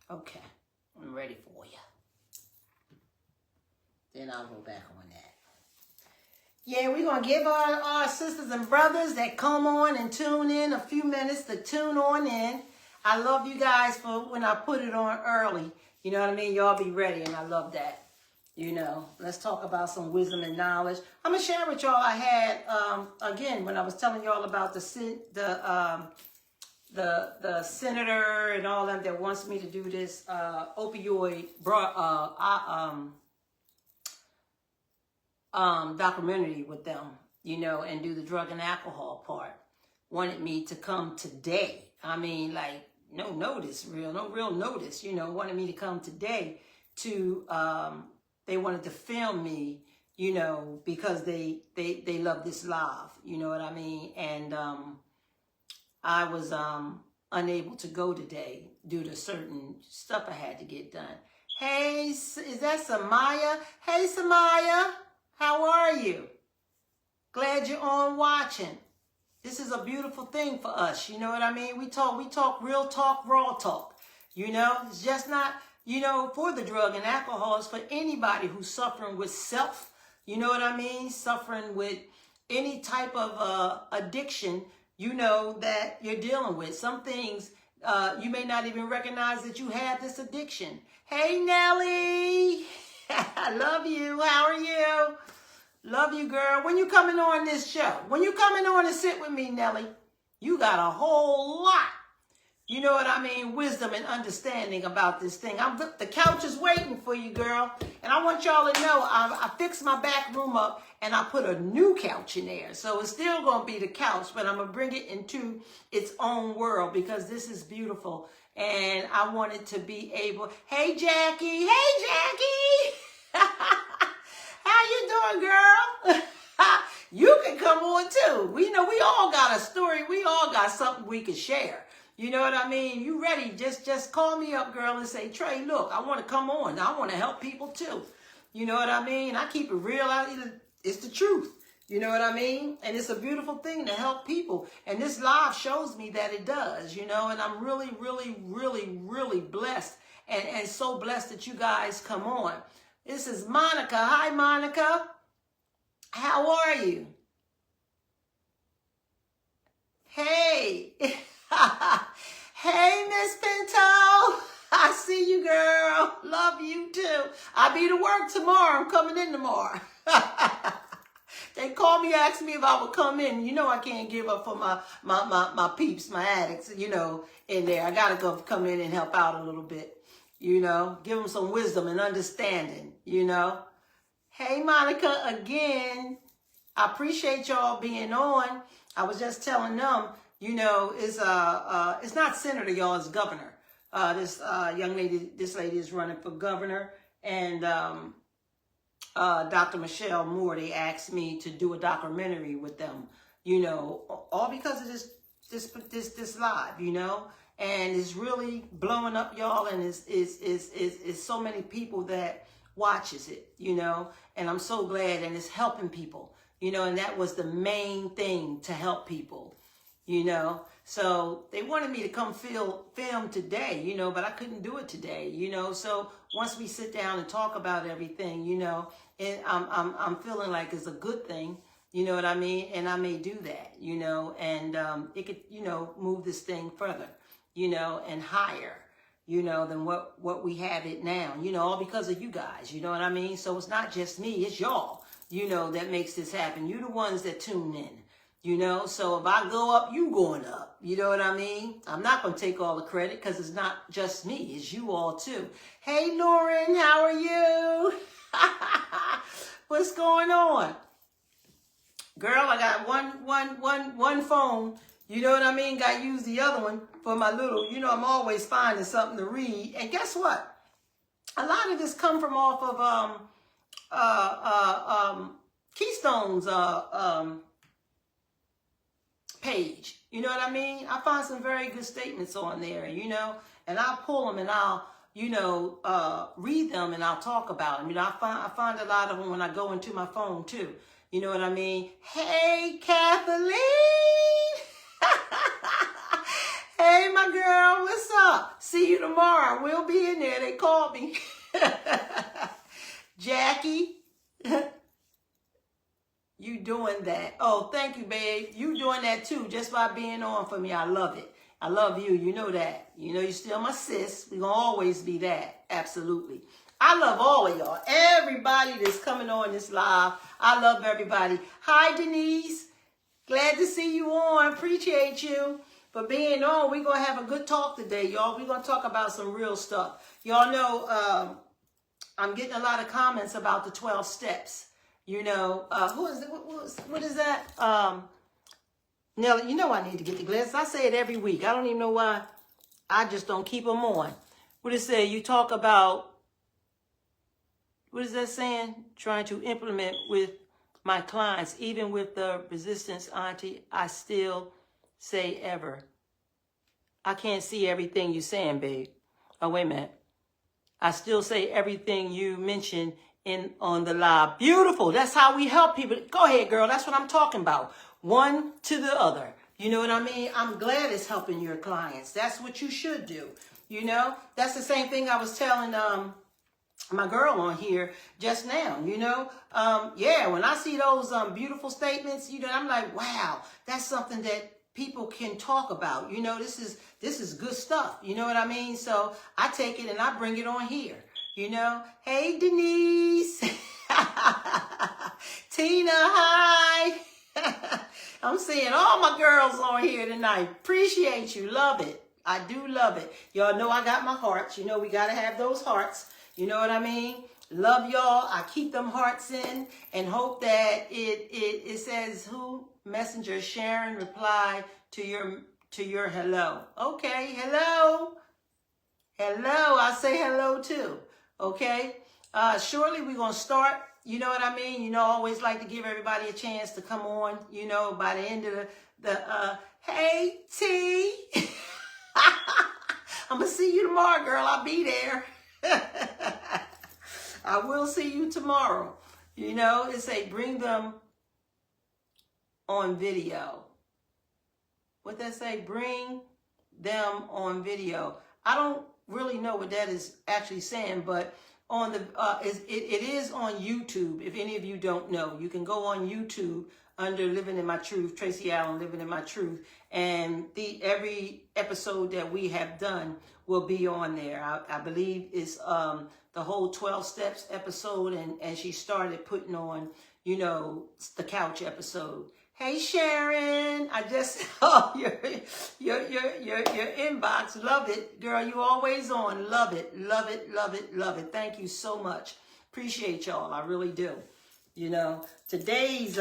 Okay, I'm ready for you. Then I'll go back on that. Yeah, we're going to give our sisters and brothers that come on and tune in a few minutes to tune on in. I love you guys for when I put it on early. You know what I mean? Y'all be ready, and I love that. You know, let's talk about some wisdom and knowledge. I'm going to share with y'all I had, again, when I was telling y'all about the senator and all them that wants me to do this opioid documentary with them, you know, and do the drug and alcohol part. Wanted me to come today. I mean, like, no real notice, you know, wanted me to come today to, they wanted to film me, you know, because they love this live, you know what I mean? And I was unable to go today due to certain stuff I had to get done. Hey, is that Samaya? Hey, Samaya, how are you? Glad you're on watching. This is a beautiful thing for us, you know what I mean? We talk real talk, raw talk. You know, it's just not, you know, for the drug and alcohol, it's for anybody who's suffering with self, you know what I mean? Suffering with any type of addiction, you know, that you're dealing with. Some things you may not even recognize that you have this addiction. Hey, Nelly, I love you. How are you? Love you, girl. When you coming on this show? When you coming on to sit with me, Nelly? You got a whole lot, you know what I mean, wisdom and understanding about this thing. The couch is waiting for you, girl. And I want y'all to know I fixed my back room up and I put a new couch in there. So it's still going to be the couch, but I'm going to bring it into its own world because this is beautiful. And I wanted to be able, hey, Jackie. Hey, Jackie. How you doing, girl? You can come on too. We know we all got a story. We all got something we can share. You know what I mean? You ready? Just call me up, girl, and say, Trey, look, I want to come on. I want to help people too. You know what I mean? I keep it real. It's the truth. You know what I mean? And it's a beautiful thing to help people. And this live shows me that it does, you know, and I'm really, really, really, really blessed and so blessed that you guys come on. This is Monica. Hi, Monica. How are you? Hey. Hey, Miss Pinto. I see you, girl. Love you, too. I'll be to work tomorrow. I'm coming in tomorrow. They called me, asked me if I would come in. You know I can't give up for my peeps, my addicts, you know, in there. I got to go come in and help out a little bit. You know, give them some wisdom and understanding, you know. Hey, Monica, again, I appreciate y'all being on. I was just telling them, you know, it's not senator, y'all, it's governor. This lady is running for governor. And Dr. Michelle Moore, they asked me to do a documentary with them, you know, all because of this live, you know. And it's really blowing up, y'all, and it's so many people that watches it, you know, and I'm so glad, and it's helping people, you know, and that was the main thing, to help people, you know. So they wanted me to come film today, you know, but I couldn't do it today, you know. So once we sit down and talk about everything, you know, and I'm feeling like it's a good thing. You know what I mean? And I may do that, you know, and it could, you know, move this thing further, you know, and higher, you know, than what we have it now, you know, all because of you guys, you know what I mean? So it's not just me, it's y'all, you know, that makes this happen. You the ones that tune in, you know? So if I go up, you going up, you know what I mean? I'm not going to take all the credit because it's not just me, it's you all too. Hey, Lauren, how are you? What's going on? Girl, I got one phone. You know what I mean? Got to use the other one for my little, you know, I'm always finding something to read. And guess what? A lot of this come from off of Keystone's page. You know what I mean? I find some very good statements on there, you know, and I'll pull them and I'll, you know, read them and I'll talk about them. You know, I find a lot of them when I go into my phone too. You know what I mean? Hey, Kathleen. Hey, my my girl. What's up? See you tomorrow. We'll be in there. They called me. Jackie, you doing that. Oh, thank you, babe. You doing that too, just by being on for me. I love it. I love you. You know that. You know you're still my sis. We're going to always be that. Absolutely. I love all of y'all. Everybody that's coming on this live. I love everybody. Hi, Denise. Glad to see you on. Appreciate you for being on. We're going to have a good talk today, y'all. We're going to talk about some real stuff. Y'all know I'm getting a lot of comments about the 12 steps. You know, who is it? What is that? Nelly, you know I need to get the glasses. I say it every week. I don't even know why. I just don't keep them on. What it say? You talk about, what is that saying? Trying to implement with my clients, even with the resistance, auntie, I still say ever. I can't see everything you're saying, babe. Oh, wait a minute. I still say everything you mentioned on the live. Beautiful. That's how we help people. Go ahead, girl. That's what I'm talking about. One to the other. You know what I mean? I'm glad it's helping your clients. That's what you should do. You know, that's the same thing I was telling my girl on here just now. You know, yeah, when I see those beautiful statements, you know, I'm like, wow, that's something that people can talk about. You know, this is good stuff. You know what I mean? So I take it and I bring it on here. You know, hey, Denise. Tina, hi. I'm seeing all my girls on here tonight. Appreciate you. Love it. I do love it. Y'all know I got my hearts. You know, we got to have those hearts. You know what I mean? Love y'all. I keep them hearts in and hope that it says who? Messenger Sharon reply to your hello. Okay, hello. Hello. I say hello too. Okay. Shortly we're gonna start. You know what I mean? You know, I always like to give everybody a chance to come on, you know, by the end of the hey T. I'm gonna see you tomorrow, girl. I'll be there. I will see you tomorrow. You know, it say bring them on video. What that say? Bring them on video. I don't really know what that is actually saying, but on the it is on YouTube. If any of you don't know, you can go on YouTube under Living in My Truth, Tracy Allen, Living in My Truth, and every episode that we have done will be on there. I believe it's the whole 12 steps episode, and she started putting on, you know, the couch episode. Hey Sharon, I just saw your inbox. Love it, girl. You always on. Love it, love it, love it, love it. Thank you so much. Appreciate y'all. I really do. You know, today's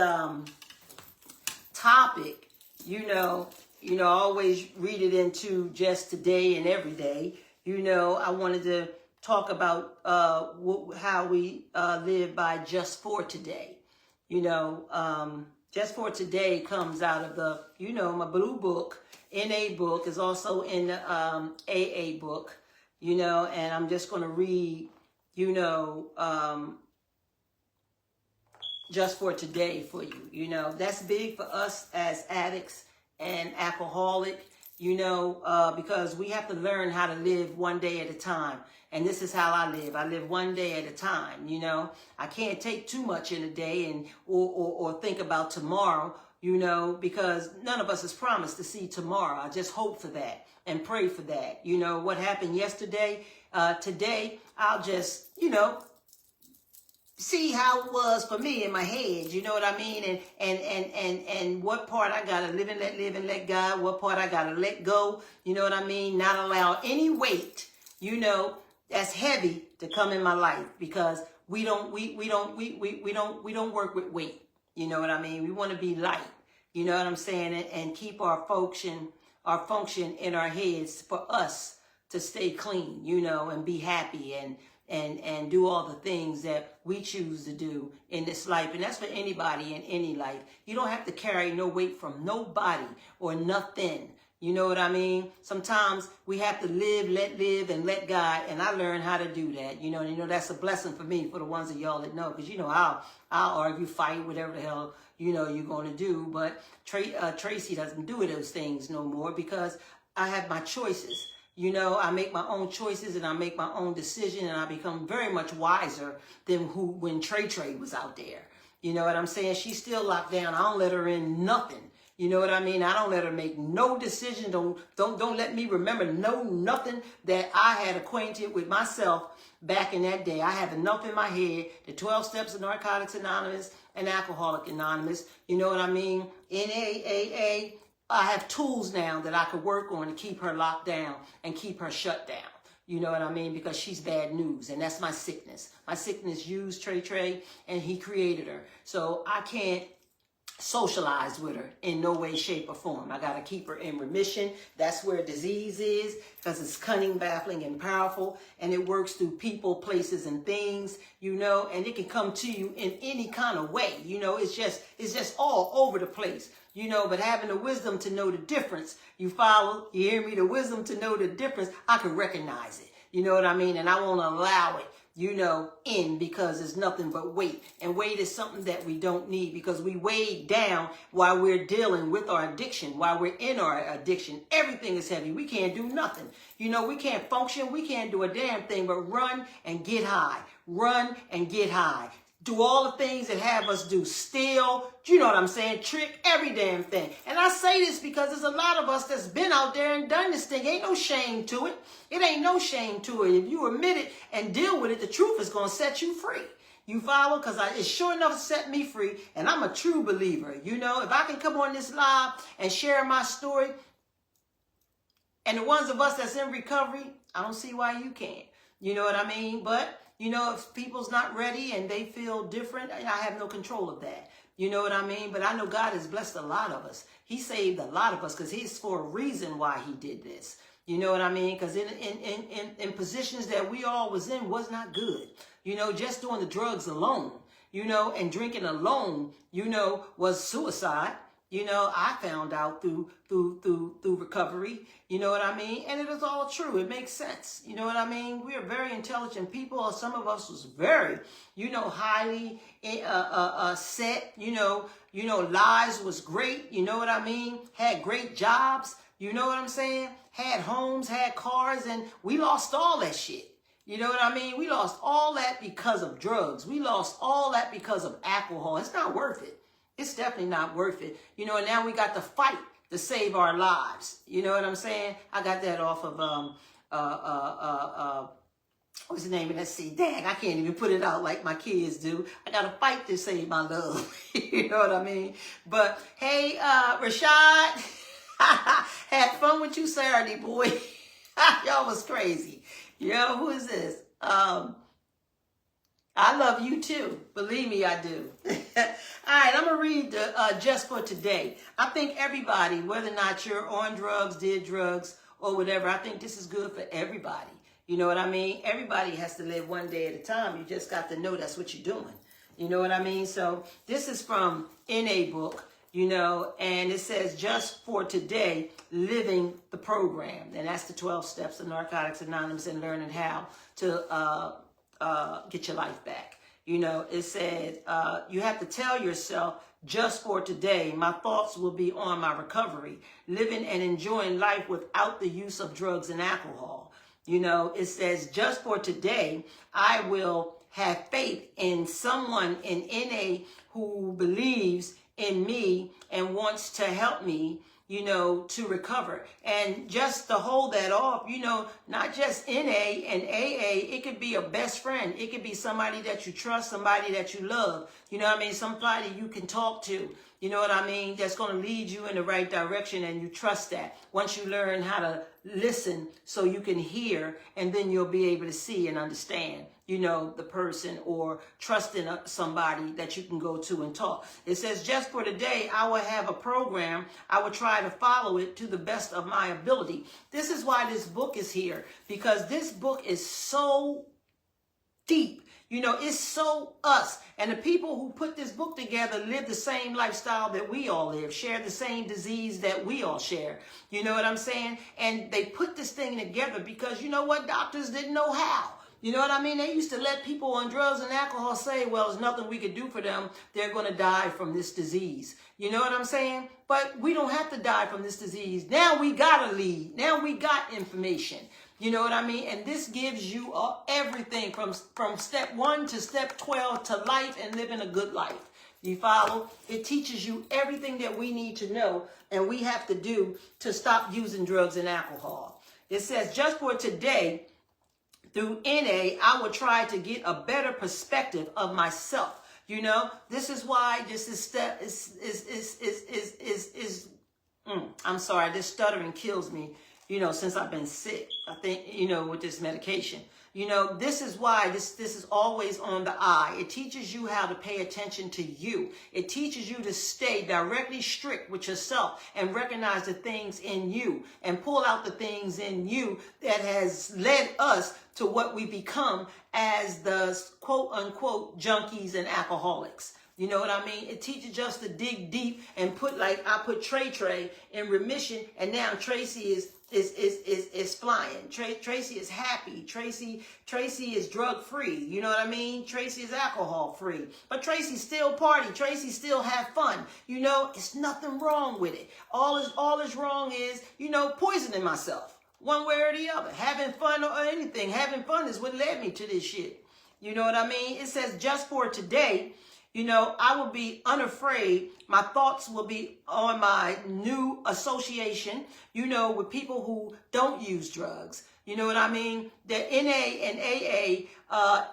topic. You know, I always read it into just today and every day. You know, I wanted to talk about how we live by just for today. You know. Just for today comes out of the, you know, my blue book, NA book is also in the AA book, you know, and I'm just going to read, you know, just for today for you, you know. That's big for us as addicts and alcoholic, you know, because we have to learn how to live one day at a time. And this is how I live. I live one day at a time, you know. I can't take too much in a day and or think about tomorrow, you know, because none of us is promised to see tomorrow. I just hope for that and pray for that. You know, what happened yesterday, today, I'll just, you know, see how it was for me in my head, you know what I mean? And what part I gotta live and let God, what part I gotta let go, you know what I mean? Not allow any weight, you know, that's heavy to come in my life, because we don't work with weight. You know what I mean? We want to be light. You know what I'm saying? And keep our function in our heads for us to stay clean, you know, and be happy and do all the things that we choose to do in this life. And that's for anybody in any life. You don't have to carry no weight from nobody or nothing. You know what I mean? Sometimes we have to live, and let God. And I learned how to do that. You know, that's a blessing for me, for the ones of y'all that know. Because, you know, I'll argue, fight, whatever the hell, you know, you're going to do. But Tracy doesn't do those things no more, because I have my choices. You know, I make my own choices and I make my own decision, and I become very much wiser than when Trey was out there. You know what I'm saying? She's still locked down. I don't let her in nothing. You know what I mean? I don't let her make no decision. Don't let me remember nothing that I had acquainted with myself back in that day. I have enough in my head. The 12 Steps of Narcotics Anonymous and Alcoholic Anonymous. You know what I mean? NAAA. I have tools now that I could work on to keep her locked down and keep her shut down. You know what I mean? Because she's bad news, and that's my sickness. My sickness used Trey, and he created her. So I can't socialize with her in no way, shape, or form. I got to keep her in remission. That's where disease is, because it's cunning, baffling, and powerful, and it works through people, places, and things, you know, and it can come to you in any kind of way. You know, it's just all over the place. You know, but having the wisdom to know the difference, you follow, you hear me, the wisdom to know the difference, I can recognize it. You know what I mean? And I won't allow it, you know, in, because it's nothing but weight. And weight is something that we don't need, because we weighed down while we're dealing with our addiction, while we're in our addiction. Everything is heavy. We can't do nothing. You know, we can't function. We can't do a damn thing but run and get high. Run and get high. Do all the things that have us do. Steal, you know what I'm saying? Trick, every damn thing. And I say this because there's a lot of us that's been out there and done this thing. Ain't no shame to it. It ain't no shame to it. If you admit it and deal with it, the truth is going to set you free. You follow? Because it sure enough set me free. And I'm a true believer. You know, if I can come on this live and share my story, and the ones of us that's in recovery, I don't see why you can't. You know what I mean? But you know, if people's not ready and they feel different, I have no control of that. You know what I mean? But I know God has blessed a lot of us. He saved a lot of us, because he's for a reason why he did this. You know what I mean? Because in positions that we all was in was not good. You know, just doing the drugs alone, you know, and drinking alone, you know, was suicide. You know, I found out through recovery, you know what I mean? And it is all true. It makes sense. You know what I mean? We are very intelligent people. Some of us was very, you know, highly set, you know, lives was great. You know what I mean? Had great jobs. You know what I'm saying? Had homes, had cars, and we lost all that shit. You know what I mean? We lost all that because of drugs. We lost all that because of alcohol. It's not worth it. It's definitely not worth it. You know, and now we got to fight to save our lives. You know what I'm saying? I got that off of, what's the name of that? See, dang, I can't even put it out like my kids do. I got to fight to save my love. You know what I mean? But, hey, Rashad, had fun with you Saturday, boy. Y'all was crazy. Yo, who is this? I love you too. Believe me, I do. All right, I'm going to read the Just for Today. I think everybody, whether or not you're on drugs, did drugs, or whatever, I think this is good for everybody. You know what I mean? Everybody has to live one day at a time. You just got to know that's what you're doing. You know what I mean? So this is from NA book, you know, and it says Just for Today, Living the Program. And that's the 12 Steps of Narcotics Anonymous and learning how to get your life back. You know, it said, you have to tell yourself, just for today, my thoughts will be on my recovery, living and enjoying life without the use of drugs and alcohol. You know, it says, just for today, I will have faith in someone in NA who believes in me and wants to help me, you know, to recover. And just to hold that off, you know, not just NA and AA, it could be a best friend. It could be somebody that you trust, somebody that you love. You know what I mean? Somebody you can talk to. You know what I mean? That's going to lead you in the right direction, and you trust that. Once you learn how to listen so you can hear, and then you'll be able to see and understand, you know, the person, or trust in somebody that you can go to and talk. It says, just for today, I will have a program. I will try to follow it to the best of my ability. This is why this book is here, because this book is so deep. You know, it's so us. And the people who put this book together live the same lifestyle that we all live, share the same disease that we all share. You know what I'm saying? And they put this thing together because, you know what, doctors didn't know how. You know what I mean? They used to let people on drugs and alcohol say, well, there's nothing we could do for them. They're going to die from this disease. You know what I'm saying? But we don't have to die from this disease. Now we got a lead. Now we got information. You know what I mean? And this gives you everything from step 1 to step 12 to life and living a good life. You follow? It teaches you everything that we need to know and we have to do to stop using drugs and alcohol. It says, just for today, through NA, I will try to get a better perspective of myself. You know, this is why this is step I'm sorry, this stuttering kills me, you know, since I've been sick. I think, you know, with this medication. You know, this is why this is always on the eye. It teaches you how to pay attention to you. It teaches you to stay directly strict with yourself and recognize the things in you and pull out the things in you that has led us to what we become as the quote unquote junkies and alcoholics. You know what I mean? It teaches us to dig deep and put, like I put Trey in remission, and now Tracy is flying. Tracy is happy. Tracy is drug free. You know what I mean? Tracy is alcohol free. But Tracy still party. Tracy still have fun. You know, it's nothing wrong with it. All is wrong is, you know, poisoning myself one way or the other. Having fun or anything. Having fun is what led me to this shit. You know what I mean? It says, just for today, you know, I will be unafraid. My thoughts will be on my new association, you know, with people who don't use drugs. You know what I mean? The NA and AA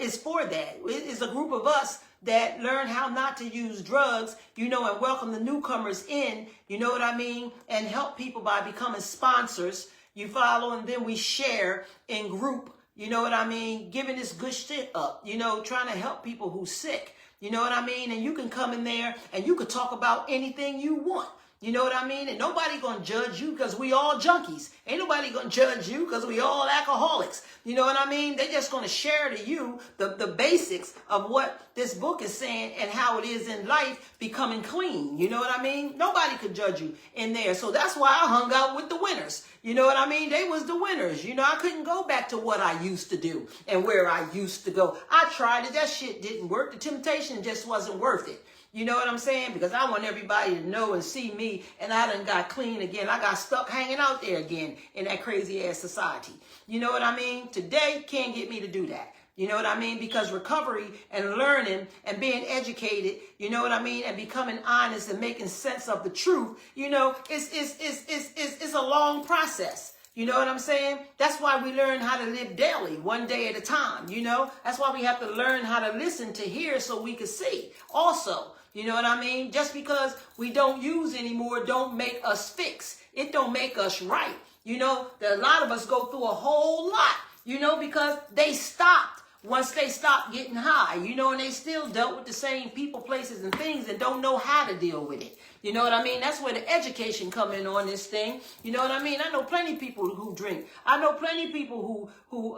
is for that. It is a group of us that learn how not to use drugs, you know, and welcome the newcomers in, you know what I mean? And help people by becoming sponsors. You follow? And then we share in group, you know what I mean? Giving this good shit up, you know, trying to help people who's sick. You know what I mean? And you can come in there and you can talk about anything you want. You know what I mean? And nobody gonna judge you because we all junkies. Ain't nobody gonna judge you because we all alcoholics. You know what I mean? They're just gonna share to you the basics of what this book is saying and how it is in life becoming clean. You know what I mean? Nobody could judge you in there. So that's why I hung out with the winners. You know what I mean? They was the winners. You know, I couldn't go back to what I used to do and where I used to go. I tried it. That shit didn't work. The temptation just wasn't worth it. You know what I'm saying? Because I want everybody to know and see me, and I done got clean again. I got stuck hanging out there again in that crazy ass society. You know what I mean? Today can't get me to do that. You know what I mean? Because recovery and learning and being educated, you know what I mean, and becoming honest and making sense of the truth, you know, it's a long process. You know what I'm saying? That's why we learn how to live daily, one day at a time, you know? That's why we have to learn how to listen to hear so we can see also. You know what I mean? Just because we don't use anymore don't make us fix. It don't make us right. You know, a lot of us go through a whole lot, you know, because they stopped once they stopped getting high, you know, and they still dealt with the same people, places, and things and don't know how to deal with it. You know what I mean? That's where the education come in on this thing. You know what I mean? I know plenty of people who drink. I know plenty of people who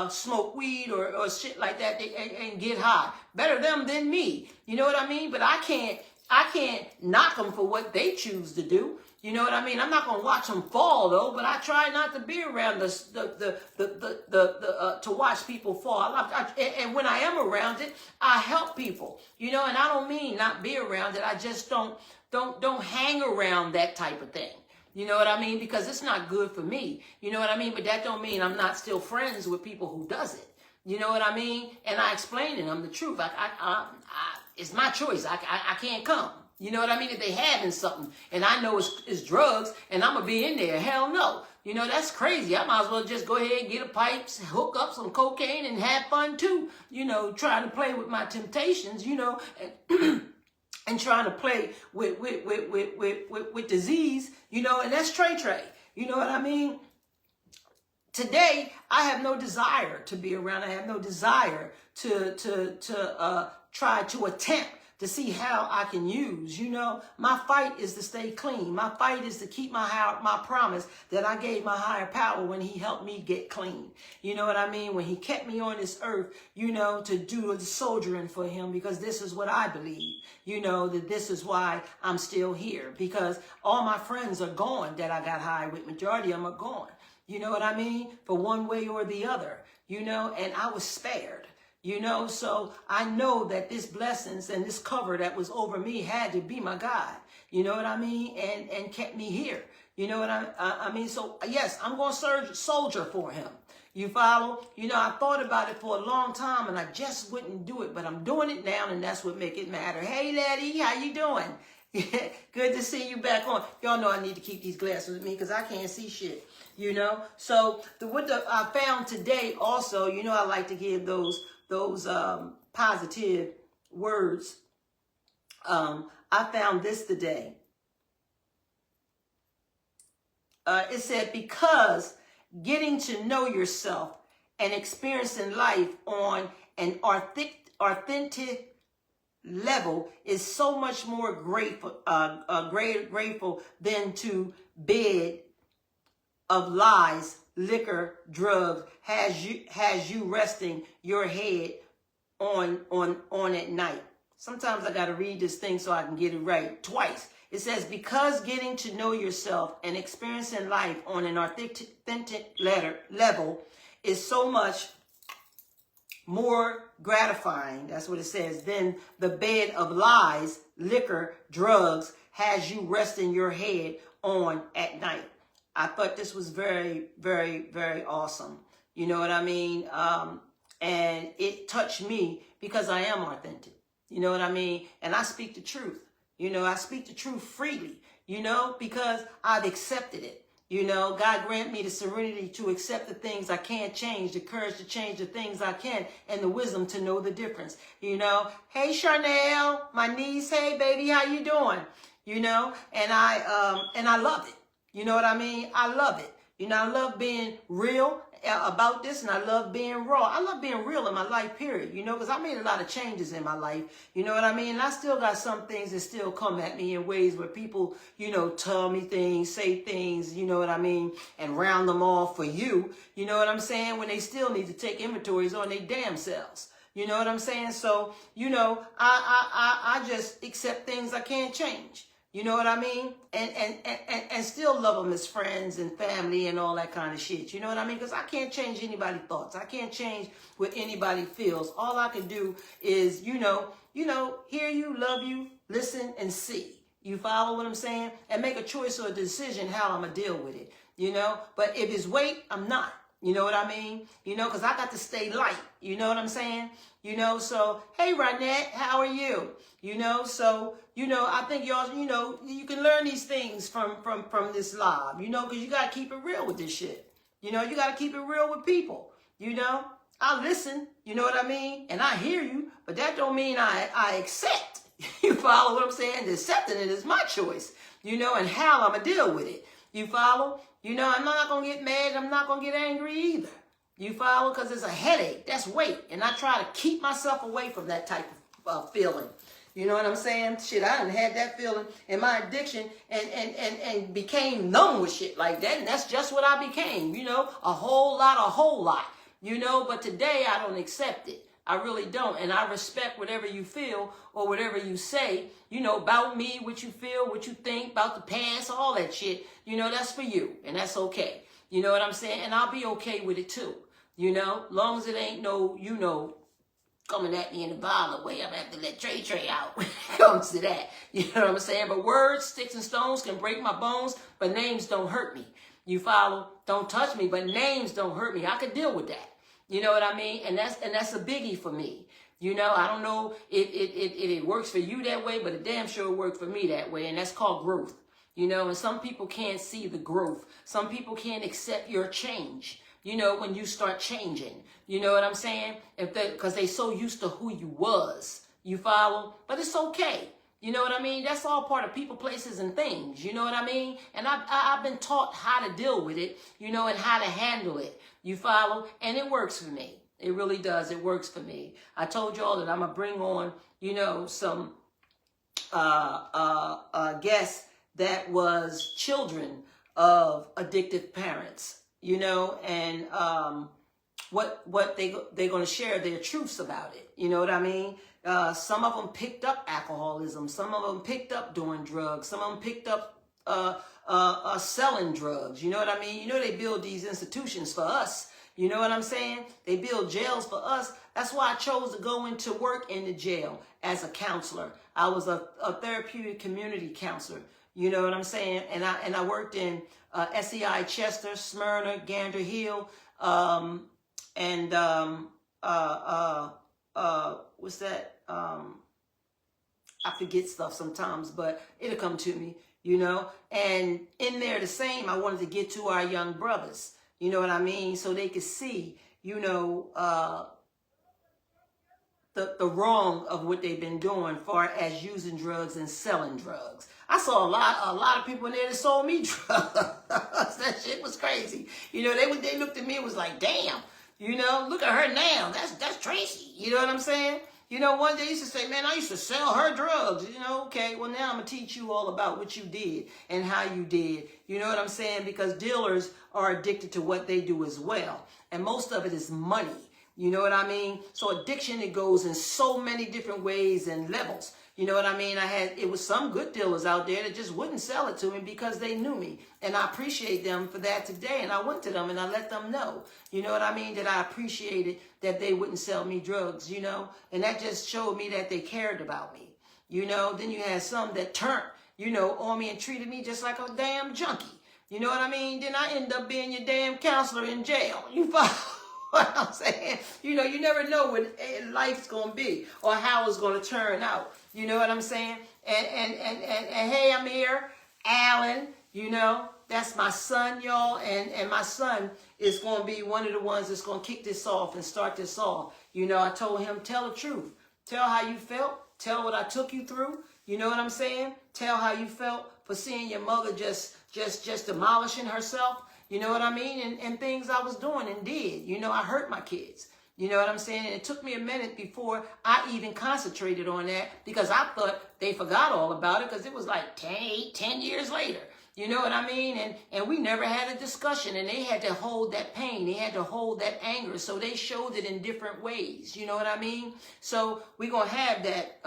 smoke weed or shit like that and get high. Better them than me. You know what I mean? But I can't knock them for what they choose to do. You know what I mean? I'm not gonna watch them fall though, but I try not to be around to watch people fall. And when I am around it, I help people. You know, and I don't mean not be around it. I just don't hang around that type of thing. You know what I mean? Because it's not good for me. You know what I mean? But that don't mean I'm not still friends with people who does it. You know what I mean? And I explain to them the truth. It's my choice. I can't come. You know what I mean? If they having something and I know it's drugs and I'm going to be in there, hell no. You know, that's crazy. I might as well just go ahead and get a pipe, hook up some cocaine and have fun too. You know, trying to play with my temptations, you know, and trying to play with disease, you know, and that's Trey. You know what I mean? Today, I have no desire to be around. I have no desire to try to attempt to see how I can use, you know. My fight is to stay clean. My fight is to keep my promise that I gave my higher power when he helped me get clean. You know what I mean? When he kept me on this earth, you know, to do the soldiering for him, because this is what I believe, you know, that this is why I'm still here, because all my friends are gone that I got high with. Majority of them are gone. you know what I mean, for one way or the other, you know, and I was spared. You know, so I know that this blessings and this cover that was over me had to be my God. You know what I mean? And kept me here. You know what I mean? So yes, I'm going to soldier for him. You follow? You know, I thought about it for a long time and I just wouldn't do it, but I'm doing it now and that's what make it matter. Hey, Laddie, how you doing? Good to see you back on. Y'all know I need to keep these glasses with me because I can't see shit. You know? So I found today also, you know, I like to give those positive words. I found this today. It said, because getting to know yourself and experiencing life on an authentic level is so much more grateful than to bed of lies, liquor, drugs has you resting your head on at night. Sometimes I got to read this thing so I can get it right twice. It says, because getting to know yourself and experiencing life on an authentic level is so much more gratifying, that's what it says, than the bed of lies, liquor, drugs has you resting your head on at night. I thought this was very, very, very awesome. You know what I mean? And it touched me because I am authentic. You know what I mean? And I speak the truth. You know, I speak the truth freely, you know, because I've accepted it. You know, God grant me the serenity to accept the things I can't change, the courage to change the things I can, and the wisdom to know the difference. You know, hey, Charnel, my niece, hey, baby, how you doing? You know, and I love it. You know what I mean? I love it. You know, I love being real about this, and I love being raw. I love being real in my life, period. You know, because I made a lot of changes in my life. You know what I mean? And I still got some things that still come at me in ways where people, you know, tell me things, say things, you know what I mean, and round them off for you. You know what I'm saying? When they still need to take inventories on their damn selves. You know what I'm saying? So, you know, I just accept things I can't change. You know what I mean? And still love them as friends and family and all that kind of shit. You know what I mean? Because I can't change anybody's thoughts. I can't change what anybody feels. All I can do is, you know, hear you, love you, listen, and see. You follow what I'm saying? And make a choice or a decision how I'm going to deal with it. You know? But if it's weight, I'm not. You know what I mean? You know, because I got to stay light. You know what I'm saying? You know, so, hey, Ronette, how are you? You know, so, you know, I think y'all, you know, you can learn these things from this live, you know, because you got to keep it real with this shit. You know, you got to keep it real with people. You know, I listen, you know what I mean? And I hear you, but that don't mean I accept. You follow what I'm saying? Accepting it is my choice, you know, and how I'm going to deal with it. You follow? You know, I'm not going to get mad. I'm not going to get angry either. You follow? Because it's a headache. That's weight. And I try to keep myself away from that type of feeling. You know what I'm saying? Shit, I done had that feeling in my addiction and became numb with shit like that. And that's just what I became, you know, a whole lot, you know. But today I don't accept it. I really don't. And I respect whatever you feel or whatever you say, you know, about me, what you feel, what you think about the past, all that shit. You know, that's for you. And that's okay. You know what I'm saying? And I'll be okay with it too. You know, long as it ain't no, you know, coming at me in a violent way. I'm going to have to let Trey out when it comes to that. You know what I'm saying? But words, sticks, and stones can break my bones, but names don't hurt me. You follow? Don't touch me, but names don't hurt me. I can deal with that. You know what I mean? And that's a biggie for me. You know, I don't know if it works for you that way, but it damn sure worked for me that way. And that's called growth. You know, and some people can't see the growth. Some people can't accept your change. You know, when you start changing, you know what I'm saying? Because they so used to who you was, you follow? But it's okay. You know what I mean? That's all part of people, places, and things. You know what I mean? And I've been taught how to deal with it, you know, and how to handle it. You follow? And it works for me. It really does. It works for me. I told y'all that I'm going to bring on, you know, some guests that was children of addictive parents. You know, and what they're going to share their truths about it. You know what I mean? Some of them picked up alcoholism. Some of them picked up doing drugs. Some of them picked up selling drugs. You know what I mean? You know, they build these institutions for us. You know what I'm saying? They build jails for us. That's why I chose to go into work in the jail as a counselor. I was a therapeutic community counselor. You know what I'm saying? And I worked in SEI Chester, Smyrna, Gander Hill, what's that? I forget stuff sometimes, but it'll come to me, you know. And in there the same, I wanted to get to our young brothers, you know what I mean? So they could see, you know, the wrong of what they've been doing far as using drugs and selling drugs. I saw a lot of people in there that sold me drugs. That shit was crazy. You know, they looked at me and was like, damn, you know, look at her now. That's Tracy. You know what I'm saying? You know, one day they used to say, man, I used to sell her drugs. You know, okay, well, now I'm going to teach you all about what you did and how you did. You know what I'm saying? Because dealers are addicted to what they do as well. And most of it is money. You know what I mean? So addiction, it goes in so many different ways and levels. You know what I mean? It was some good dealers out there that just wouldn't sell it to me because they knew me. And I appreciate them for that today. And I went to them and I let them know, you know what I mean? That I appreciated that they wouldn't sell me drugs, you know? And that just showed me that they cared about me. You know, then you had some that turned, you know, on me and treated me just like a damn junkie. You know what I mean? Then I end up being your damn counselor in jail. You follow what I'm saying? You know, you never know what life's going to be or how it's going to turn out. You know what I'm saying? And hey, I'm here, Alan, you know, that's my son, y'all. And my son is going to be one of the ones that's going to kick this off and start this off. You know, I told him, tell the truth. Tell how you felt. Tell what I took you through. You know what I'm saying? Tell how you felt for seeing your mother just demolishing herself. You know what I mean? And things I was doing and did. You know, I hurt my kids. You know what I'm saying? And it took me a minute before I even concentrated on that because I thought they forgot all about it because it was like 10 years later. You know what I mean? And we never had a discussion, and they had to hold that pain. They had to hold that anger. So they showed it in different ways. You know what I mean? So we're going to have that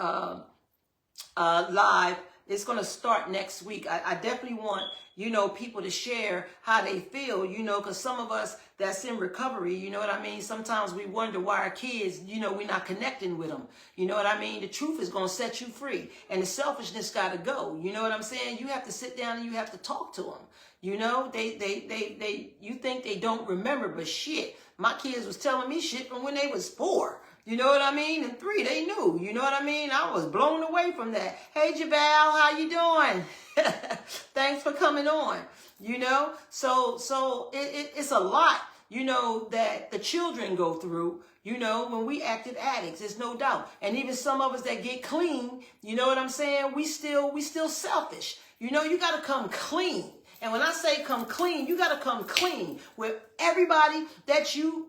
live. It's going to start next week. I definitely want, you know, people to share how they feel, you know, because some of us that's in recovery, you know what I mean? Sometimes we wonder why our kids, you know, we're not connecting with them. You know what I mean? The truth is going to set you free, and the selfishness got to go. You know what I'm saying? You have to sit down and you have to talk to them. You know, you think they don't remember, but shit, my kids was telling me shit from when they was 4. You know what I mean? And 3, they knew. You know what I mean? I was blown away from that. Hey, Jabal, how you doing? Thanks for coming on. You know? So it's a lot, you know, that the children go through, you know, when we active addicts. There's no doubt. And even some of us that get clean, you know what I'm saying? We still selfish. You know, you got to come clean. And when I say come clean, you got to come clean with everybody that you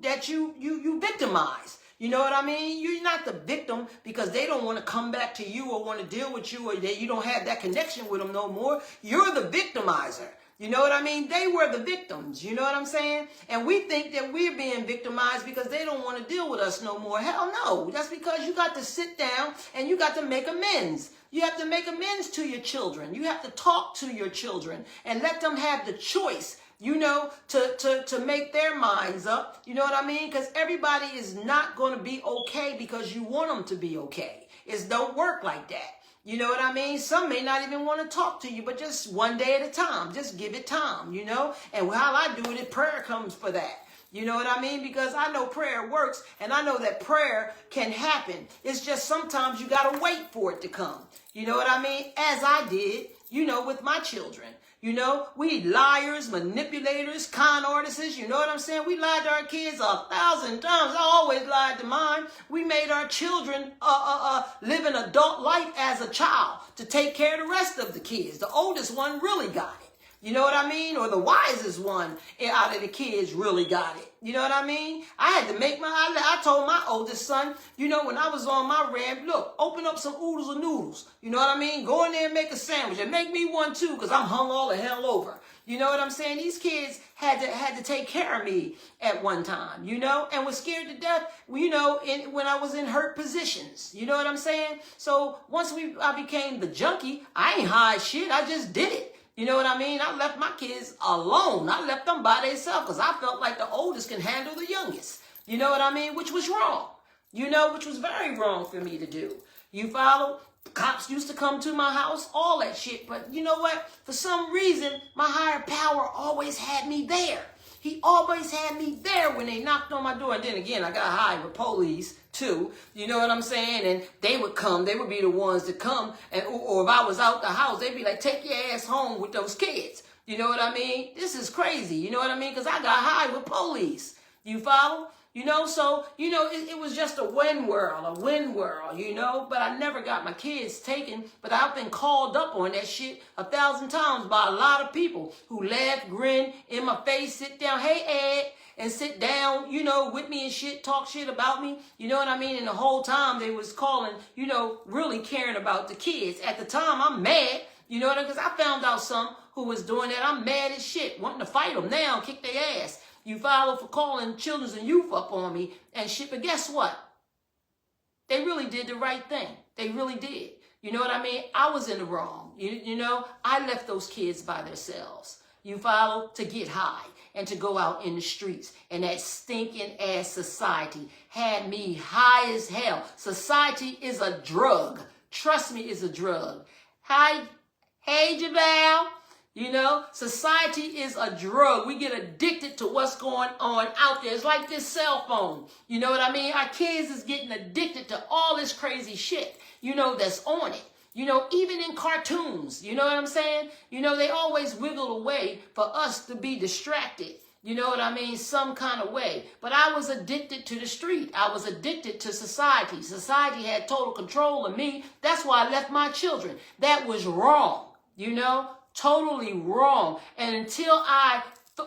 victimize. You know what I mean? You're not the victim because they don't want to come back to you or want to deal with you, or that you don't have that connection with them no more. You're the victimizer. You know what I mean? They were the victims. You know what I'm saying? And we think that we're being victimized because they don't want to deal with us no more. Hell no. That's because you got to sit down and you got to make amends. You have to make amends to your children. You have to talk to your children and let them have the choice, you know, to make their minds up. You know what I mean? Because everybody is not going to be okay because you want them to be okay. It don't work like that. You know what I mean? Some may not even want to talk to you, but just one day at a time. Just give it time, you know? And how I do it, prayer comes for that. You know what I mean? Because I know prayer works, and I know that prayer can happen. It's just sometimes you got to wait for it to come. You know what I mean? As I did, you know, with my children. You know, we liars, manipulators, con artists. You know what I'm saying? We lied to our kids 1,000 times. I always lied to mine. We made our children live an adult life as a child to take care of the rest of the kids. The oldest one really got it. You know what I mean? Or the wisest one out of the kids really got it. You know what I mean? I had to make I told my oldest son, you know, when I was on my ramp, look, open up some oodles of noodles. You know what I mean? Go in there and make a sandwich, and make me one too, because I'm hung all the hell over. You know what I'm saying? These kids had to take care of me at one time, you know, and was scared to death, you know, when I was in hurt positions. You know what I'm saying? So once I became the junkie, I ain't hide shit. I just did it. You know what I mean? I left my kids alone. I left them by themselves because I felt like the oldest can handle the youngest. You know what I mean? Which was wrong. You know, which was very wrong for me to do. You follow? Cops used to come to my house, all that shit. But you know what? For some reason, my higher power always had me there. He always had me there when they knocked on my door. And then again, I got high with police too. You know what I'm saying? And they would come. They would be the ones to come. And or if I was out the house, they'd be like, take your ass home with those kids. You know what I mean? This is crazy. You know what I mean? Because I got high with police. You follow? You know, so, you know, it was just a win world, you know, but I never got my kids taken, but I've been called up on that shit 1,000 times by a lot of people who laugh, grin in my face, sit down, hey, Ed, and sit down, you know, with me and shit, talk shit about me, you know what I mean? And the whole time they was calling, you know, really caring about the kids. At the time, I'm mad, you know what I mean? Because I found out some who was doing that. I'm mad as shit, wanting to fight them now, kick their ass. You follow, for calling children and youth up on me and shit. But guess what? They really did the right thing. They really did. You know what I mean? I was in the wrong. You know, I left those kids by themselves. You follow? To get high and to go out in the streets. And that stinking ass society had me high as hell. Society is a drug. Trust me, it's a drug. Hi, hey, Jabal. You know, society is a drug. We get addicted to what's going on out there. It's like this cell phone. You know what I mean? Our kids is getting addicted to all this crazy shit, you know, that's on it. You know, even in cartoons, you know what I'm saying? You know, they always wiggle away for us to be distracted. You know what I mean? Some kind of way. But I was addicted to the street. I was addicted to society. Society had total control of me. That's why I left my children. That was wrong, you know? Totally wrong. And until I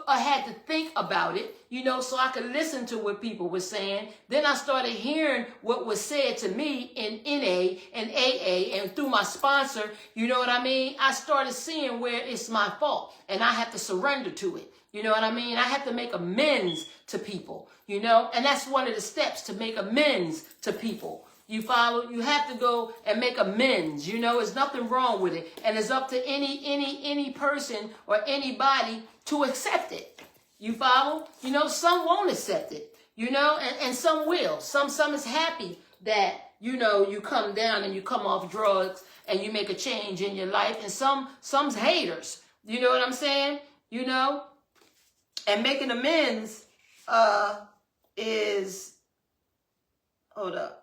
had to think about it, you know, so I could listen to what people were saying, then I started hearing what was said to me in NA and AA and through my sponsor, you know what I mean? I started seeing where it's my fault and I have to surrender to it. You know what I mean? I have to make amends to people, you know, and that's one of the steps, to make amends to people. You follow? You have to go and make amends. You know, there's nothing wrong with it. And it's up to any person or anybody to accept it. You follow? You know, some won't accept it, you know, and some will. Some is happy that, you know, you come down and you come off drugs and you make a change in your life. And some's haters. You know what I'm saying? You know? And making amends is, hold up.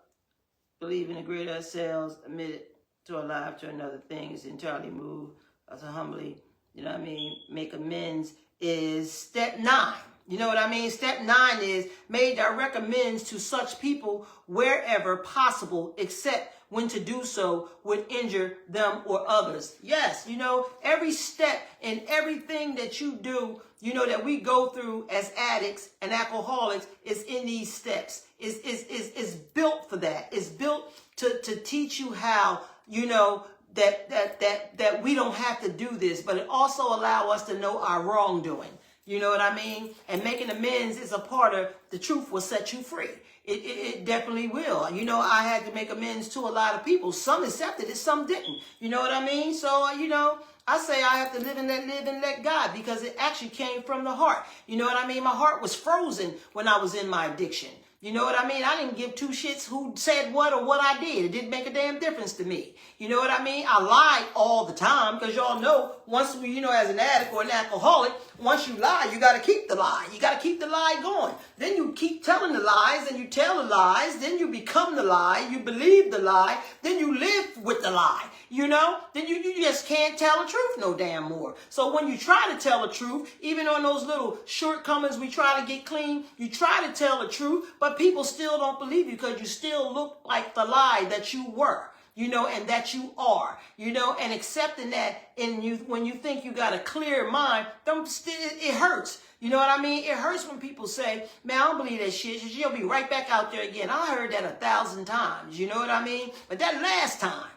Believe in the greater ourselves, admit it to our life, to another thing is entirely moved as a humbly, you know what I mean? Make amends is step 9. You know what I mean? Step 9 is make direct amends to such people wherever possible, except when to do so would injure them or others. Yes, you know, every step in everything that you do, you know, that we go through as addicts and alcoholics is in these steps. Is built for that. It's built to teach you how, you know, that we don't have to do this, but it also allows us to know our wrongdoing. You know what I mean? And making amends is a part of the truth will set you free. It definitely will. You know, I had to make amends to a lot of people. Some accepted it, some didn't. You know what I mean? So, you know, I say I have to live and let God, because it actually came from the heart. You know what I mean? My heart was frozen when I was in my addiction. You know what I mean? I didn't give two shits who said what or what I did. It didn't make a damn difference to me. You know what I mean? I lied all the time, because y'all know, once we, you know, as an addict or an alcoholic, once you lie, you got to keep the lie. You got to keep the lie going. Then you keep telling the lies, and you tell the lies. Then you become the lie. You believe the lie. Then you live with the lie. You know, then you just can't tell the truth no damn more. So when you try to tell the truth, even on those little shortcomings we try to get clean, you try to tell the truth, but people still don't believe you, because you still look like the lie that you were, you know, and that you are, you know, and accepting that in you when you think you got a clear mind, it hurts. You know what I mean? It hurts when people say, man, I don't believe that shit. She'll be right back out there again. I heard that 1,000 times. You know what I mean? But that last time,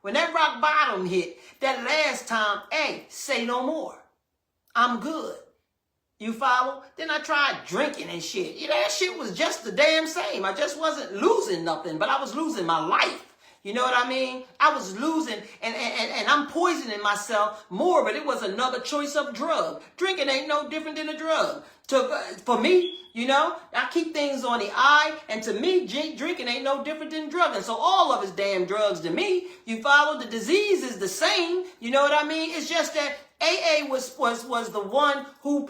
when that rock bottom hit, that last time, hey, say no more. I'm good. You follow? Then I tried drinking and shit. You know, that shit was just the damn same. I just wasn't losing nothing, but I was losing my life. You know what I mean? I was losing and I'm poisoning myself more, but it was another choice of drug. Drinking ain't no different than a drug. For me, you know, I keep things on the eye, and to me, drinking ain't no different than drugging. So all of it's damn drugs to me. You follow? The disease is the same. You know what I mean? It's just that AA was the one who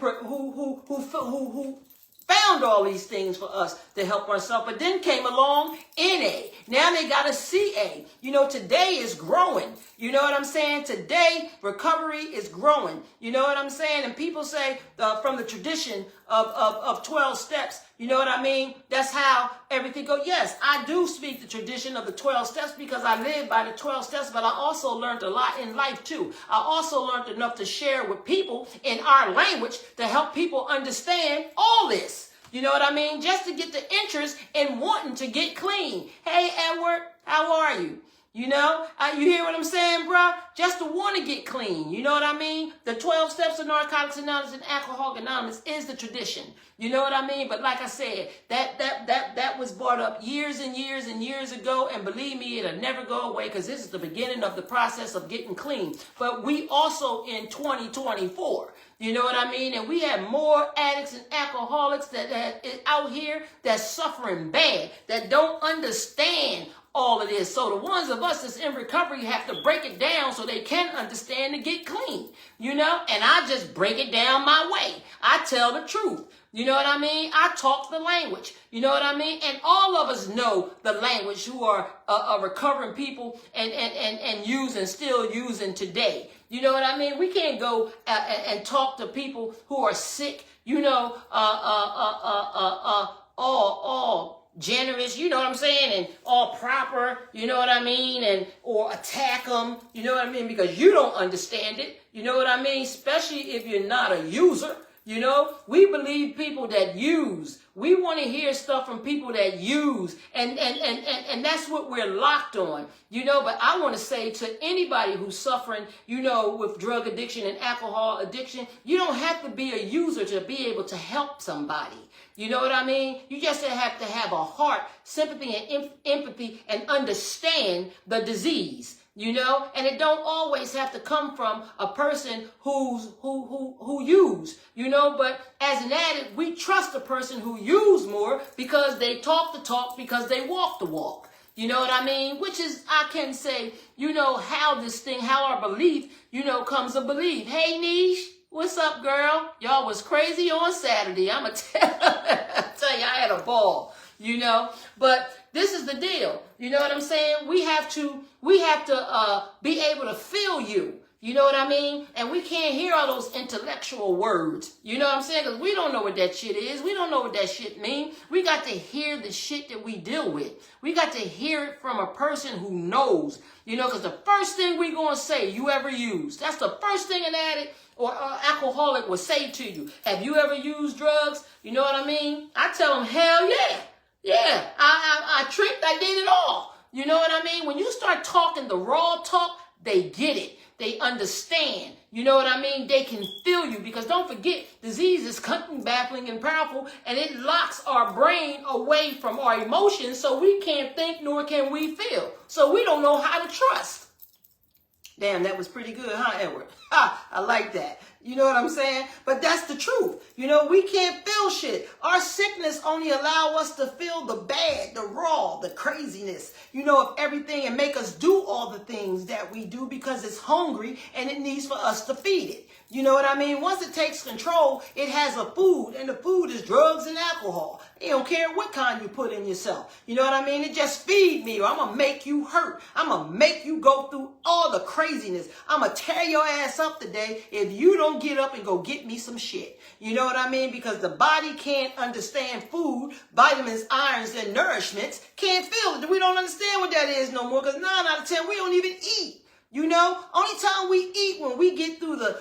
found all these things for us to help ourselves. But then came along NA. Now they got a CA. You know, today is growing. You know what I'm saying? Today, recovery is growing. You know what I'm saying? And people say from the tradition of 12 steps, you know what I mean? That's how everything goes. Yes, I do speak the tradition of the 12 steps because I live by the 12 steps, but I also learned a lot in life too. I also learned enough to share with people in our language to help people understand all this. You know what I mean? Just to get the interest in wanting to get clean. Hey, Edward, how are you? You know, you hear what I'm saying, bro? Just to want to get clean. You know what I mean? The 12 steps of Narcotics Anonymous and Alcoholics Anonymous is the tradition. You know what I mean? But like I said, that was brought up years and years and years ago. And believe me, it'll never go away because this is the beginning of the process of getting clean. But we also in 2024. You know what I mean? And we have more addicts and alcoholics that out here that's suffering bad, that don't understand all of this. So the ones of us that's in recovery have to break it down so they can understand to get clean, you know? And I just break it down my way. I tell the truth. You know what I mean? I talk the language. You know what I mean? And all of us know the language who are recovering people and using, still using today. You know what I mean? We can't go and talk to people who are sick, you know, all generous, you know what I'm saying, and all proper, you know what I mean, and or attack them, you know what I mean, because you don't understand it, you know what I mean, especially if you're not a user. You know, we believe people that use. We want to hear stuff from people that use, and that's what we're locked on, you know. But I want to say to anybody who's suffering, you know, with drug addiction and alcohol addiction, you don't have to be a user to be able to help somebody. You know what I mean? You just have to have a heart, sympathy, and empathy, and understand the disease. You know, and it don't always have to come from a person who use, you know, but as an addict, we trust the person who use more because they talk the talk, because they walk the walk. You know what I mean? Which is, I can say, you know, how our belief, you know, comes to believe. Hey, Niche, what's up, girl? Y'all was crazy on Saturday. I'm going to tell you, I had a ball, you know, but this is the deal. You know what I'm saying? We have to be able to feel you. You know what I mean? And we can't hear all those intellectual words. You know what I'm saying? Because we don't know what that shit is. We don't know what that shit means. We got to hear the shit that we deal with. We got to hear it from a person who knows. You know, because the first thing we going to say, you ever used. That's the first thing an addict or alcoholic will say to you. Have you ever used drugs? You know what I mean? I tell them, hell yeah. Yeah, I tricked, I did it all. You know what I mean? When you start talking the raw talk, they get it. They understand. You know what I mean? They can feel you because don't forget, disease is cunning, baffling, and powerful, and it locks our brain away from our emotions so we can't think nor can we feel. So we don't know how to trust. Damn, that was pretty good, huh, Edward? Ha, I like that. You know what I'm saying? But that's the truth. You know, we can't feel shit. Our sickness only allow us to feel the bad, the raw, the craziness, you know, of everything, and make us do all the things that we do because it's hungry and it needs for us to feed it. You know what I mean? Once it takes control, it has a food, and the food is drugs and alcohol. You don't care what kind you put in yourself. You know what I mean? It just feed me, or I'm going to make you hurt. I'm going to make you go through all the craziness. I'm going to tear your ass up today if you don't get up and go get me some shit. You know what I mean? Because the body can't understand food, vitamins, irons, and nourishments. Can't feel it. We don't understand what that is no more because 9 out of 10, we don't even eat. You know, only time we eat when we get through the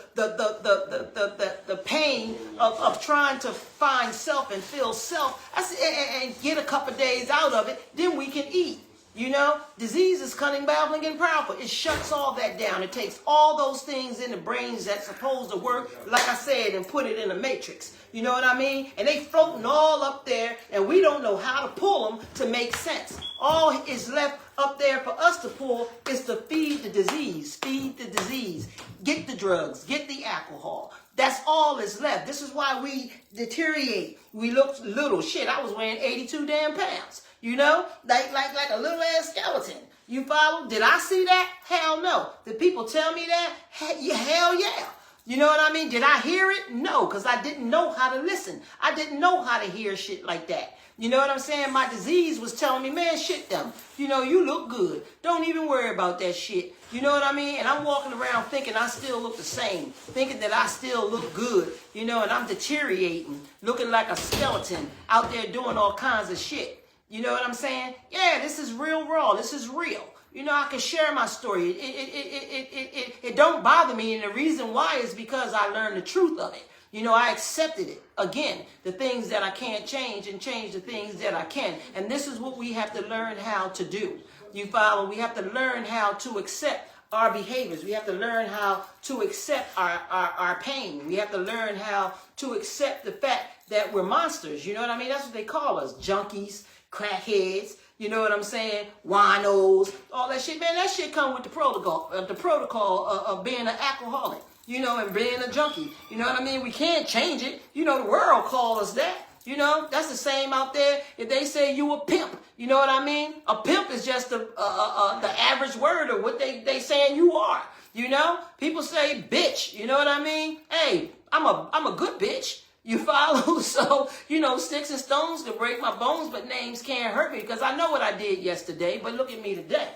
pain of trying to find self and feel self and get a couple days out of it, then we can eat. You know, disease is cunning, baffling, and powerful. It shuts all that down. It takes all those things in the brains that's supposed to work, like I said, and put it in a matrix. You know what I mean? And they floating all up there, and we don't know how to pull them to make sense. All is left up there for us to pull is to feed the disease. Feed the disease. Get the drugs. Get the alcohol. That's all is left. This is why we deteriorate. We look little. Shit, I was weighing 82 damn pounds. You know, like a little ass skeleton. You follow? Did I see that? Hell no. Did people tell me that? Hell yeah. You know what I mean? Did I hear it? No, because I didn't know how to listen. I didn't know how to hear shit like that. You know what I'm saying? My disease was telling me, man, shit them. You know, you look good. Don't even worry about that shit. You know what I mean? And I'm walking around thinking I still look the same. Thinking that I still look good. You know, and I'm deteriorating. Looking like a skeleton out there doing all kinds of shit. You know what I'm saying? Yeah, this is real raw. This is real. You know, I can share my story. It don't bother me. And the reason why is because I learned the truth of it. You know, I accepted it. Again, the things that I can't change and change the things that I can. And this is what we have to learn how to do. You follow? We have to learn how to accept our behaviors. We have to learn how to accept our pain. We have to learn how to accept the fact that we're monsters. You know what I mean? That's what they call us. Junkies, crackheads. You know what I'm saying? Winos, all that shit. Man, that shit come with the protocol of being an alcoholic. You know, and being a junkie. You know what I mean? We can't change it. You know, the world call us that. You know, that's the same out there. If they say you a pimp, you know what I mean? A pimp is just the average word of what they saying you are. You know, people say bitch. You know what I mean? Hey, I'm a good bitch. You follow? So, you know, sticks and stones can break my bones, but names can't hurt me because I know what I did yesterday. But look at me today.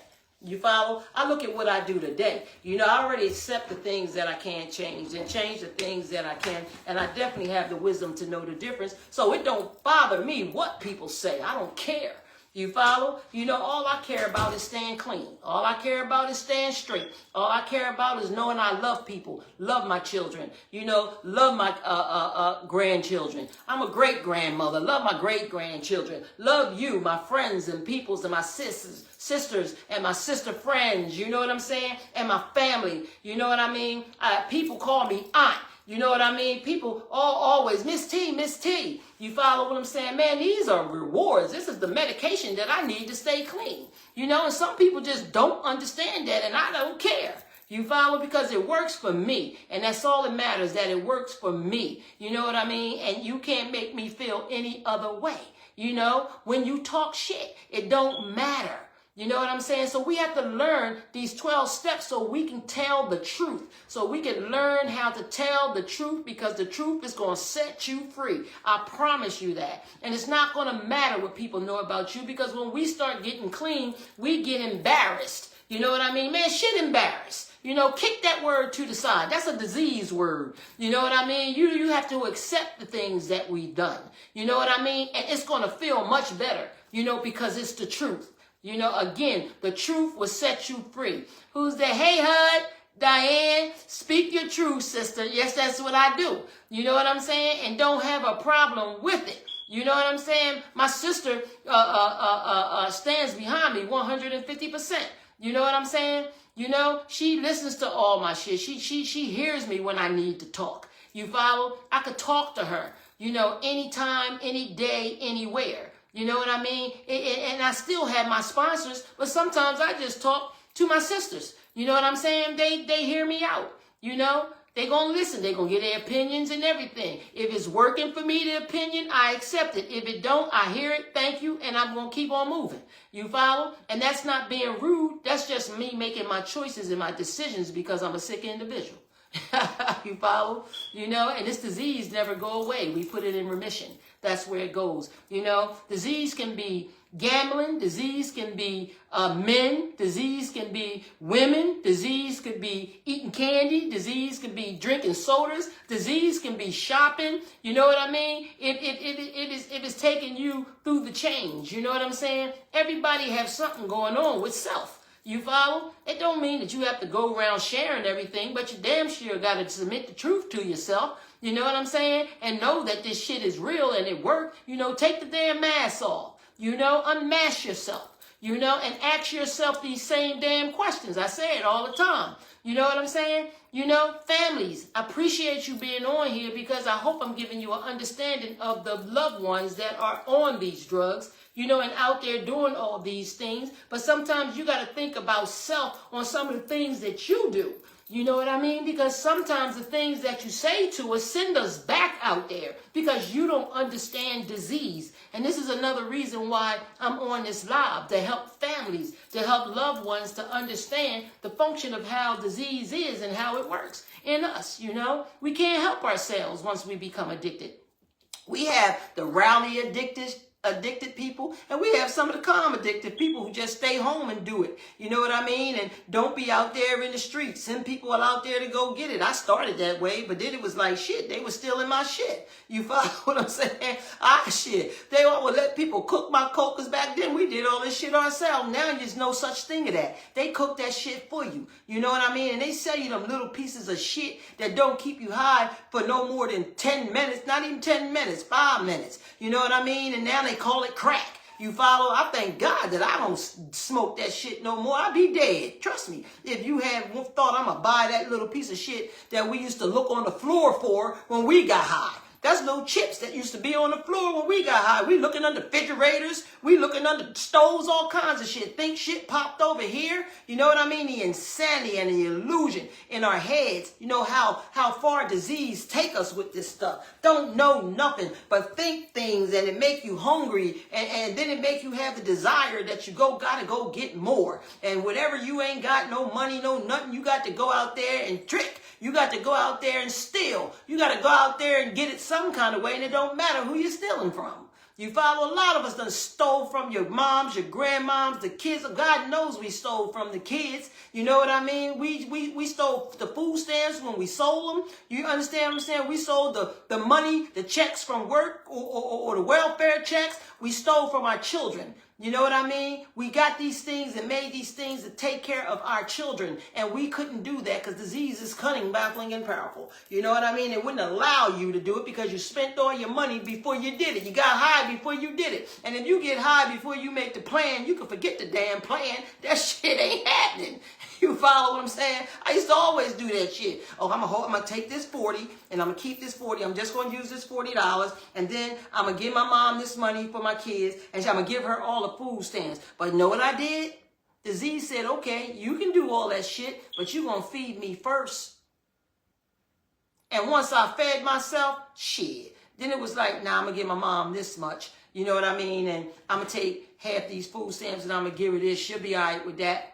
You follow? I look at what I do today. You know, I already accept the things that I can't change and change the things that I can. And I definitely have the wisdom to know the difference. So it don't bother me what people say. I don't care. You follow? You know, all I care about is staying clean. All I care about is staying straight. All I care about is knowing I love people, love my children, you know, love my grandchildren. I'm a great grandmother, love my great grandchildren, love you, my friends and peoples and my sisters and my sister friends, you know what I'm saying? And my family, you know what I mean? People call me aunt. You know what I mean? People always, Miss T. You follow what I'm saying? Man, these are rewards. This is the medication that I need to stay clean. You know, and some people just don't understand that, and I don't care. You follow? Because it works for me. And that's all that matters, that it works for me. You know what I mean? And you can't make me feel any other way. You know, when you talk shit, it don't matter. You know what I'm saying? So we have to learn these 12 steps so we can tell the truth. So we can learn how to tell the truth because the truth is going to set you free. I promise you that. And it's not going to matter what people know about you because when we start getting clean, we get embarrassed. You know what I mean? Man, shit embarrassed. You know, kick that word to the side. That's a disease word. You know what I mean? You have to accept the things that we've done. You know what I mean? And it's going to feel much better, you know, because it's the truth. You know, again, the truth will set you free. Who's there? Hey, Hud, Diane, speak your truth, sister. Yes, that's what I do. You know what I'm saying? And don't have a problem with it. You know what I'm saying? My sister stands behind me 150%. You know what I'm saying? You know, she listens to all my shit. She hears me when I need to talk. You follow? I could talk to her, you know, anytime, any day, anywhere. You know what I mean? And I still have my sponsors, but sometimes I just talk to my sisters. You know what I'm saying? They hear me out. You know, they gonna listen. They gonna get their opinions and everything. If it's working for me, the opinion, I accept it. If it don't, I hear it, thank you, and I'm gonna keep on moving. You follow? And that's not being rude. That's just me making my choices and my decisions because I'm a sick individual. You follow? You know, and this disease never go away. We put it in remission. That's where it goes. You know, disease can be gambling. Disease can be men. Disease can be women. Disease could be eating candy. Disease can be drinking sodas. Disease can be shopping. You know what I mean? If it's taking you through the change. You know what I'm saying? Everybody has something going on with self. You follow? It don't mean that you have to go around sharing everything, but you damn sure got to submit the truth to yourself. You know what I'm saying? And know that this shit is real and it worked. You know, take the damn mask off. You know, unmask yourself. you know, and ask yourself these same damn questions. I say it all the time. You know what I'm saying? You know, families, I appreciate you being on here because I hope I'm giving you an understanding of the loved ones that are on these drugs, you know, and out there doing all these things. But sometimes you got to think about self on some of the things that you do. You know what I mean? Because sometimes the things that you say to us send us back out there because you don't understand disease. And this is another reason why I'm on this live, to help families, to help loved ones to understand the function of how disease is and how it works in us. You know, we can't help ourselves once we become addicted. We have the rowdy addicted people, and we have some of the calm addicted people who just stay home and do it. You know what I mean? And don't be out there in the streets. Send people out there to go get it. I started that way, but then it was like shit. They were stealing my shit. You follow what I'm saying? Shit. They all would let people cook my coke, because back then we did all this shit ourselves. Now there's no such thing of that. They cook that shit for you. You know what I mean? And they sell you them little pieces of shit that don't keep you high for no more than 10 minutes, not even 10 minutes, 5 minutes. You know what I mean? And now they call it crack. You follow? I thank God that I don't smoke that shit no more. I'd be dead. Trust me. If you had thought I'm going to buy that little piece of shit that we used to look on the floor for when we got high. That's little chips that used to be on the floor when we got high. We looking under refrigerators. We looking under stoves, all kinds of shit. Think shit popped over here. You know what I mean? The insanity and the illusion in our heads. You know how far disease take us with this stuff. Don't know nothing but think things, and it make you hungry, and then it make you have the desire that you gotta go get more. And whatever you ain't got, no money, no nothing, you got to go out there and trick. You got to go out there and steal. You got to go out there and get it some kind of way, and it don't matter who you're stealing from. You follow? A lot of us done stole from your moms, your grandmoms, the kids. God knows we stole from the kids. You know what I mean? We stole the food stamps when we sold them. You understand what I'm saying? We sold the money, the checks from work or the welfare checks. We stole from our children. You know what I mean? We got these things and made these things to take care of our children. And we couldn't do that because disease is cunning, baffling, and powerful. You know what I mean? It wouldn't allow you to do it because you spent all your money before you did it. You got high before you did it. And if you get high before you make the plan, you can forget the damn plan. That shit ain't happening. You follow what I'm saying? I used to always do that shit. Oh, I'm going to take this 40 and I'm going to keep this 40. I'm just going to use this $40 and then I'm going to give my mom this money for my kids and I'm going to give her all the food stamps. But you know what I did? Disease said, okay, you can do all that shit, but you're going to feed me first. And once I fed myself, shit. Then it was like, nah, I'm going to give my mom this much. You know what I mean? And I'm going to take half these food stamps and I'm going to give her this. She'll be all right with that.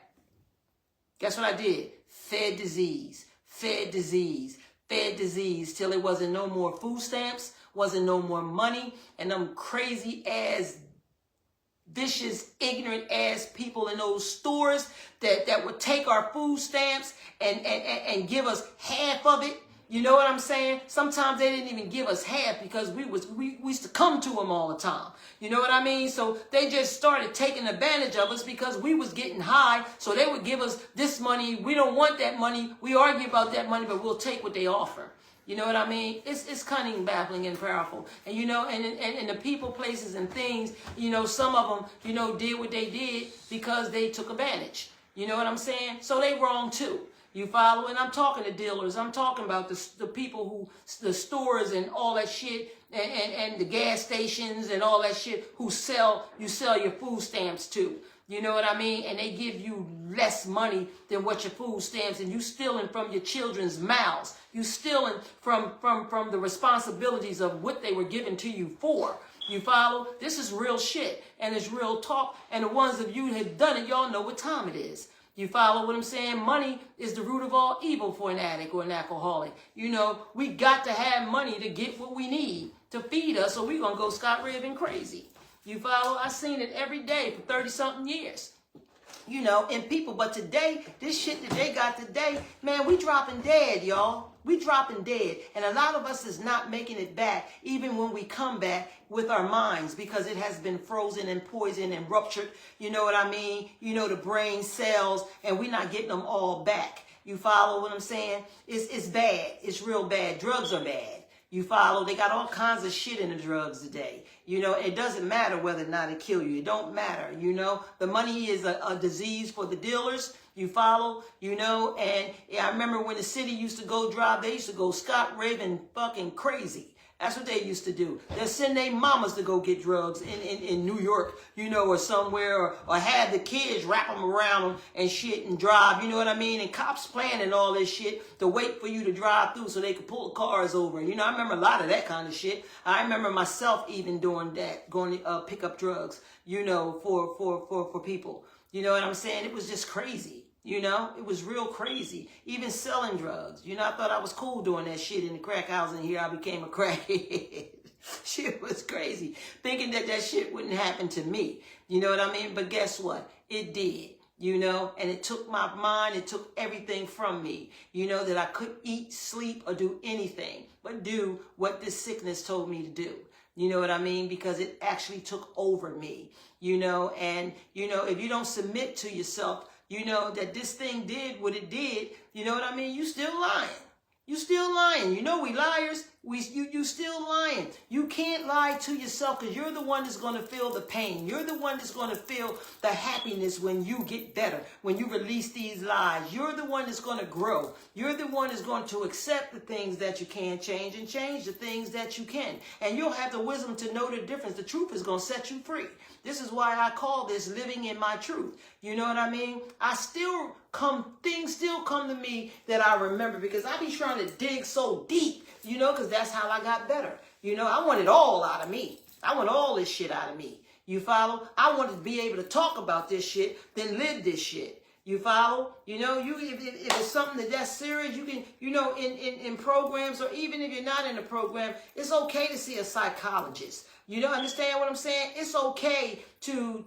Guess what I did? Fed disease, fed disease, fed disease till it wasn't no more food stamps, wasn't no more money, and them crazy ass, vicious, ignorant ass people in those stores that would take our food stamps and give us half of it. You know what I'm saying? Sometimes they didn't even give us half because we used to come to them all the time. You know what I mean? So they just started taking advantage of us because we was getting high. So they would give us this money. We don't want that money. We argue about that money, but we'll take what they offer. You know what I mean? It's cunning, baffling, and powerful. And, you know, and the people, places, and things, you know, some of them, you know, did what they did because they took advantage. You know what I'm saying? So they wrong too. You follow? And I'm talking to dealers. I'm talking about the people who, the stores and all that shit, and the gas stations and all that shit who you sell your food stamps to. You know what I mean? And they give you less money than what your food stamps, and you stealing from your children's mouths. You stealing from the responsibilities of what they were given to you for. You follow? This is real shit, and it's real talk. And the ones of you who have done it, y'all know what time it is. You follow what I'm saying? Money is the root of all evil for an addict or an alcoholic. You know, we got to have money to get what we need to feed us, or we're going to go scot-raving crazy. You follow? I've seen it every day for 30-something years. You know, and people, but today, this shit that they got today, man, we dropping dead, y'all. We dropping dead. And a lot of us is not making it back, even when we come back with our minds, because it has been frozen and poisoned and ruptured. You know what I mean? You know, the brain cells, and we're not getting them all back. You follow what I'm saying? It's bad. It's real bad. Drugs are bad. You follow? They got all kinds of shit in the drugs today. You know, it doesn't matter whether or not it kill you. It don't matter, you know. The money is a disease for the dealers. You follow? You know, and yeah, I remember when the city used to go drive, they used to go Scott Raven fucking crazy. That's what they used to do. They'd send their mamas to go get drugs in New York, you know, or somewhere, or have the kids wrap them around them and shit and drive, you know what I mean? And cops planning all this shit to wait for you to drive through so they could pull the cars over. You know, I remember a lot of that kind of shit. I remember myself even doing that, going to pick up drugs, you know, for people. You know what I'm saying? It was just crazy. You know, it was real crazy. Even selling drugs. You know, I thought I was cool doing that shit in the crack house, and here I became a crackhead. Shit was crazy. Thinking that shit wouldn't happen to me. You know what I mean? But guess what? It did. You know, and it took my mind, it took everything from me. You know, that I couldn't eat, sleep, or do anything but do what this sickness told me to do. You know what I mean? Because it actually took over me. You know, and, you know, if you don't submit to yourself, you know, that this thing did what it did, you know what I mean? You still lying. You still lying. You know we liars. You still lying. You can't lie to yourself because you're the one that's going to feel the pain. You're the one that's going to feel the happiness when you get better, when you release these lies. You're the one that's going to grow. You're the one that's going to accept the things that you can't change and change the things that you can. And you'll have the wisdom to know the difference. The truth is going to set you free. This is why I call this living in my truth. You know what I mean? Things still come to me that I remember because I be trying to dig so deep, you know, because that's how I got better. You know, I want it all out of me. I want all this shit out of me. You follow? I want to be able to talk about this shit, then live this shit. You follow? You know, if it's something that's serious, you can, you know, in programs, or even if you're not in a program, it's okay to see a psychologist. You know, understand what I'm saying? It's okay to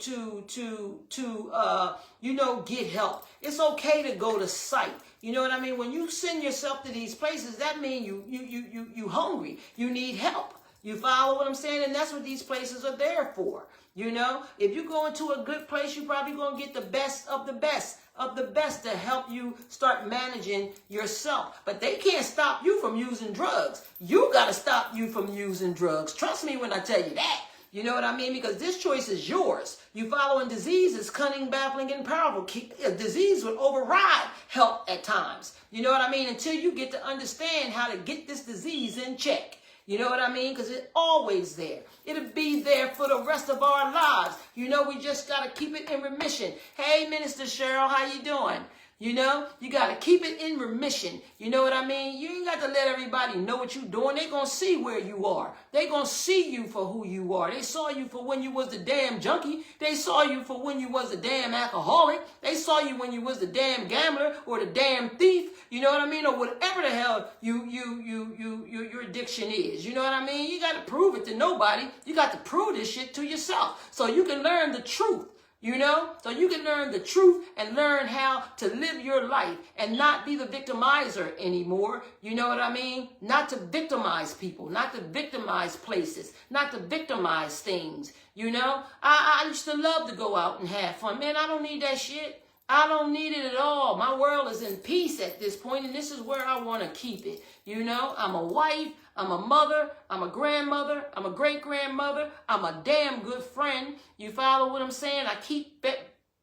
you know, get help. It's okay to go to psych. You know what I mean? When you send yourself to these places, that means you hungry. You need help. You follow what I'm saying? And that's what these places are there for. You know, if you go into a good place, you're probably going to get the best of the best to help you start managing yourself. But they can't stop you from using drugs. You got to stop you from using drugs. Trust me when I tell you that. You know what I mean? Because this choice is yours. You following disease is cunning, baffling, and powerful. Disease will override health at times. You know what I mean? Until you get to understand how to get this disease in check. You know what I mean? Because it's always there. It'll be there for the rest of our lives. You know, we just got to keep it in remission. Hey, Minister Cheryl, how you doing? You know, you got to keep it in remission. You know what I mean? You ain't got to let everybody know what you're doing. They're going to see where you are. They're going to see you for who you are. They saw you for when you was the damn junkie. They saw you for when you was the damn alcoholic. They saw you when you was the damn gambler or the damn thief. You know what I mean? Or whatever the hell your addiction is. You know what I mean? You got to prove it to nobody. You got to prove this shit to yourself so you can learn the truth. You know, so you can learn the truth and learn how to live your life and not be the victimizer anymore. You know what I mean? Not to victimize people, not to victimize places, not to victimize things. You know, I used to love to go out and have fun. Man, I don't need that shit. I don't need it at all. My world is in peace at this point, and this is where I want to keep it. You know, I'm a wife, I'm a mother, I'm a grandmother, I'm a great-grandmother, I'm a damn good friend. You follow what I'm saying? I keep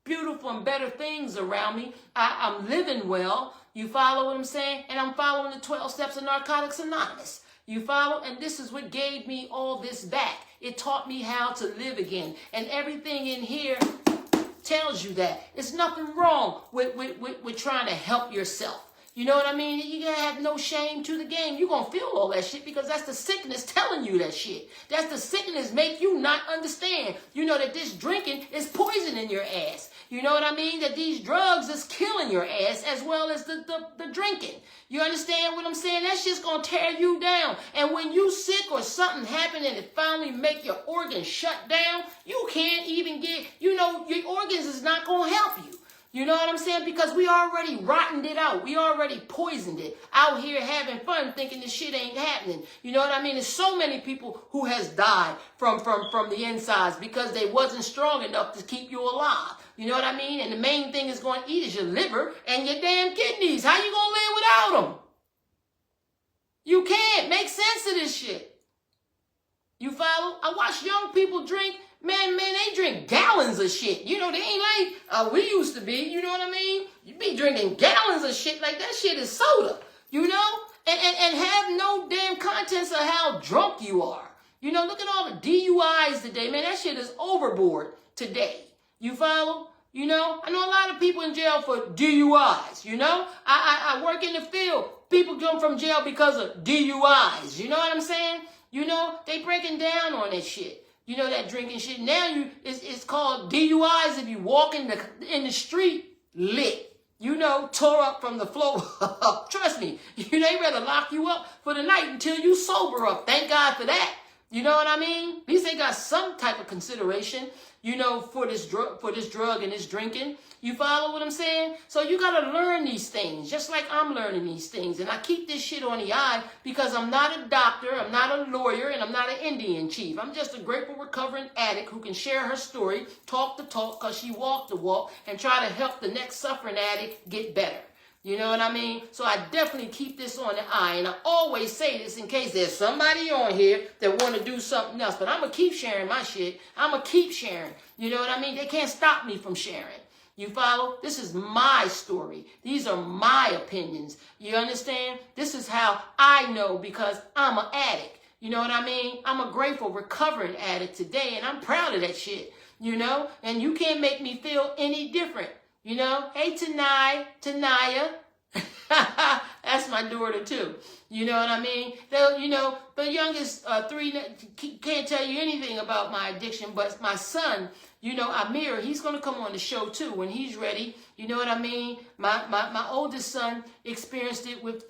beautiful and better things around me. I'm living well. You follow what I'm saying? And I'm following the 12 steps of Narcotics Anonymous. You follow? And this is what gave me all this back. It taught me how to live again. And everything in here tells you that. There's nothing wrong with trying to help yourself. You know what I mean? You gotta have no shame to the game. You're gonna feel all that shit because that's the sickness telling you that shit. That's the sickness make you not understand. You know that this drinking is poison in your ass. You know what I mean? That these drugs is killing your ass as well as the drinking. You understand what I'm saying? That shit's gonna tear you down. And when you sick or something happened and it finally make your organs shut down, you can't even get, you know, your organs is not gonna help you. You know what I'm saying? Because we already rottened it out. We already poisoned it. Out here having fun thinking this shit ain't happening. You know what I mean? There's so many people who has died from the insides because they wasn't strong enough to keep you alive. You know what I mean? And the main thing is going to eat is your liver and your damn kidneys. How you going to live without them? You can't make sense of this shit. You follow? I watch young people drink. Man, they drink gallons of shit. You know, they ain't like we used to be. You know what I mean? You be drinking gallons of shit like that shit is soda. You know? And have no damn contents of how drunk you are. You know, look at all the DUIs today. Man, that shit is overboard today. You follow? You know? I know a lot of people in jail for DUIs. You know? I work in the field. People come from jail because of DUIs. You know what I'm saying? You know, they breaking down on that shit. You know, that drinking shit. Now it's called DUIs if you walk in the street lit. You know, tore up from the floor up. Trust me, they rather lock you up for the night until you sober up. Thank God for that. You know what I mean? At least they got some type of consideration, you know, for this drug and this drinking. You follow what I'm saying? So you got to learn these things, just like I'm learning these things. And I keep this shit on the eye because I'm not a doctor, I'm not a lawyer, and I'm not an Indian chief. I'm just a grateful recovering addict who can share her story, talk the talk because she walked the walk, and try to help the next suffering addict get better. You know what I mean? So I definitely keep this on the eye. And I always say this in case there's somebody on here that want to do something else. But I'm going to keep sharing my shit. I'm going to keep sharing. You know what I mean? They can't stop me from sharing. You follow? This is my story. These are my opinions. You understand? This is how I know because I'm an addict. You know what I mean? I'm a grateful recovering addict today, and I'm proud of that shit. You know? And you can't make me feel any different. You know? Hey, Tanaya. That's my daughter, too. You know what I mean? You know, the youngest three can't tell you anything about my addiction, but my son, you know, Amir, he's going to come on the show, too, when he's ready. You know what I mean? My oldest son experienced it with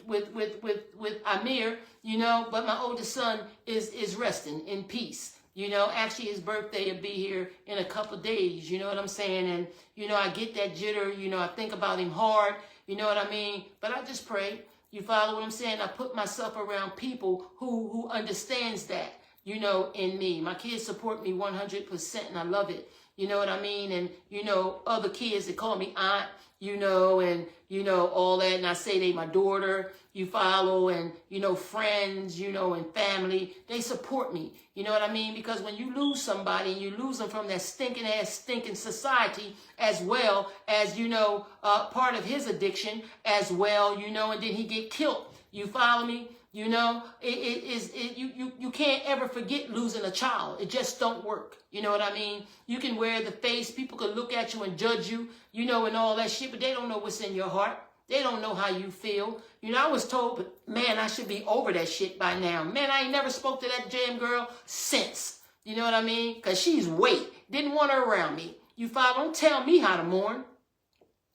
Amir, you know, but my oldest son is resting in peace. You know, actually his birthday will be here in a couple of days. You know what I'm saying? And, you know, I get that jitter. You know, I think about him hard. You know what I mean? But I just pray. You follow what I'm saying? I put myself around people who understands that, you know, in me. My kids support me 100% and I love it. You know what I mean? And, you know, other kids that call me aunt, you know, and, you know, all that. And I say they my daughter, you follow, and, you know, friends, you know, and family, they support me. You know what I mean? Because when you lose somebody and you lose them from that stinking society, as well as, you know, part of his addiction as well, you know, and then he get killed. You follow me? You know, you can't ever forget losing a child. It just don't work. You know what I mean? You can wear the face. People can look at you and judge you, you know, and all that shit, but they don't know what's in your heart. They don't know how you feel. You know, I was told, man, I should be over that shit by now. Man, I ain't never spoke to that damn girl since. You know what I mean? Because she's weight. Didn't want her around me. You follow? Don't tell me how to mourn.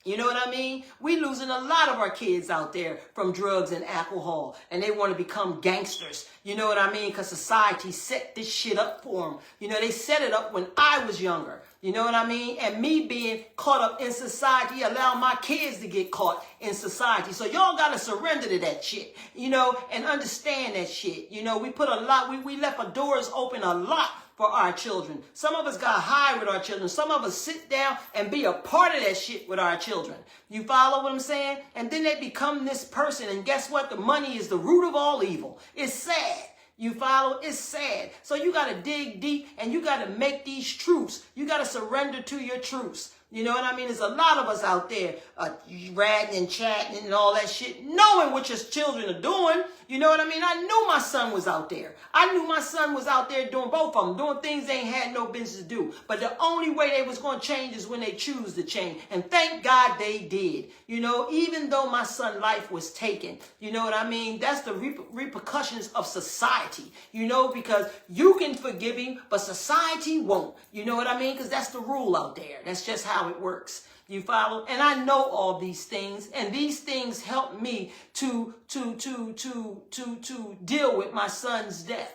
You know what I mean? We losing a lot of our kids out there from drugs and alcohol, and they want to become gangsters. You know what I mean? Because society set this shit up for them. You know, they set it up when I was younger. You know what I mean? And me being caught up in society allowed my kids to get caught in society. So y'all got to surrender to that shit, you know, and understand that shit. You know, we put a lot, we left our doors open a lot for our children. Some of us got high with our children. Some of us sit down and be a part of that shit with our children. You follow what I'm saying? And then they become this person. And guess what? The money is the root of all evil. It's sad. You follow? It's sad. So you got to dig deep and you got to make these truths. You got to surrender to your truths. You know what I mean? There's a lot of us out there ratting and chatting and all that shit, knowing what your children are doing. You know what I mean? I knew my son was out there. I knew my son was out there doing both of them, doing things they ain't had no business to do. But the only way they was going to change is when they choose to change. And thank God they did. You know, even though my son's life was taken, you know what I mean? That's the repercussions of society, you know, because you can forgive him, but society won't. You know what I mean? Because that's the rule out there. That's just how it works. You follow? And I know all these things, and these things help me to deal with my son's death.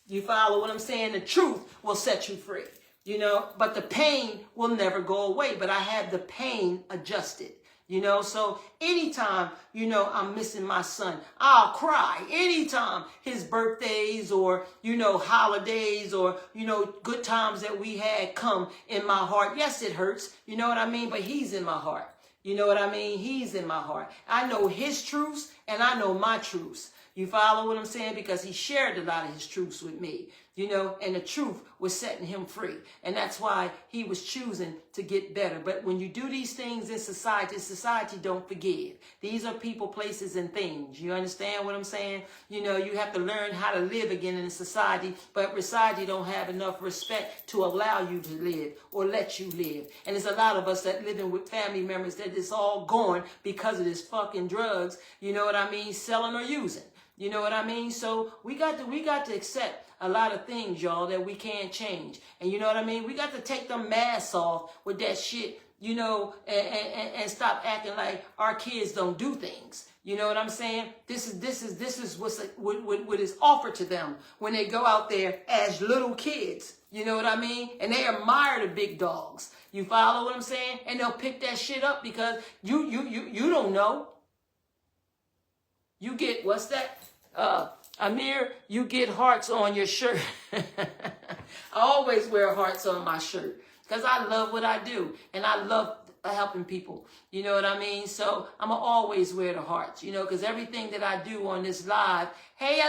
You follow what I'm saying? The truth will set you free, you know, but the pain will never go away. But I had the pain adjusted. You know, so anytime, you know, I'm missing my son, I'll cry. Anytime his birthdays or, you know, holidays or, you know, good times that we had come in my heart. Yes, it hurts. You know what I mean? But he's in my heart. You know what I mean? He's in my heart. I know his truths and I know my truths. You follow what I'm saying? Because he shared a lot of his truths with me, you know, and the truth was setting him free. And that's why he was choosing to get better. But when you do these things in society don't forgive. These are people, places, and things. You understand what I'm saying? You know, you have to learn how to live again in society, but society don't have enough respect to allow you to live or let you live. And there's a lot of us that living with family members that it's all gone because of this fucking drugs, you know what I mean, selling or using. You know what I mean? So we got to accept a lot of things, y'all, that we can't change. And you know what I mean? We got to take them masks off with that shit, you know, and stop acting like our kids don't do things. You know what I'm saying? This is what is offered to them when they go out there as little kids. You know what I mean? And they admire the big dogs. You follow what I'm saying? And they'll pick that shit up because you don't know. You get, what's that? Amir, you get hearts on your shirt. I always wear hearts on my shirt because I love what I do and I love helping people. You know what I mean? So I'm going to always wear the hearts, you know, because everything that I do on this live, hey,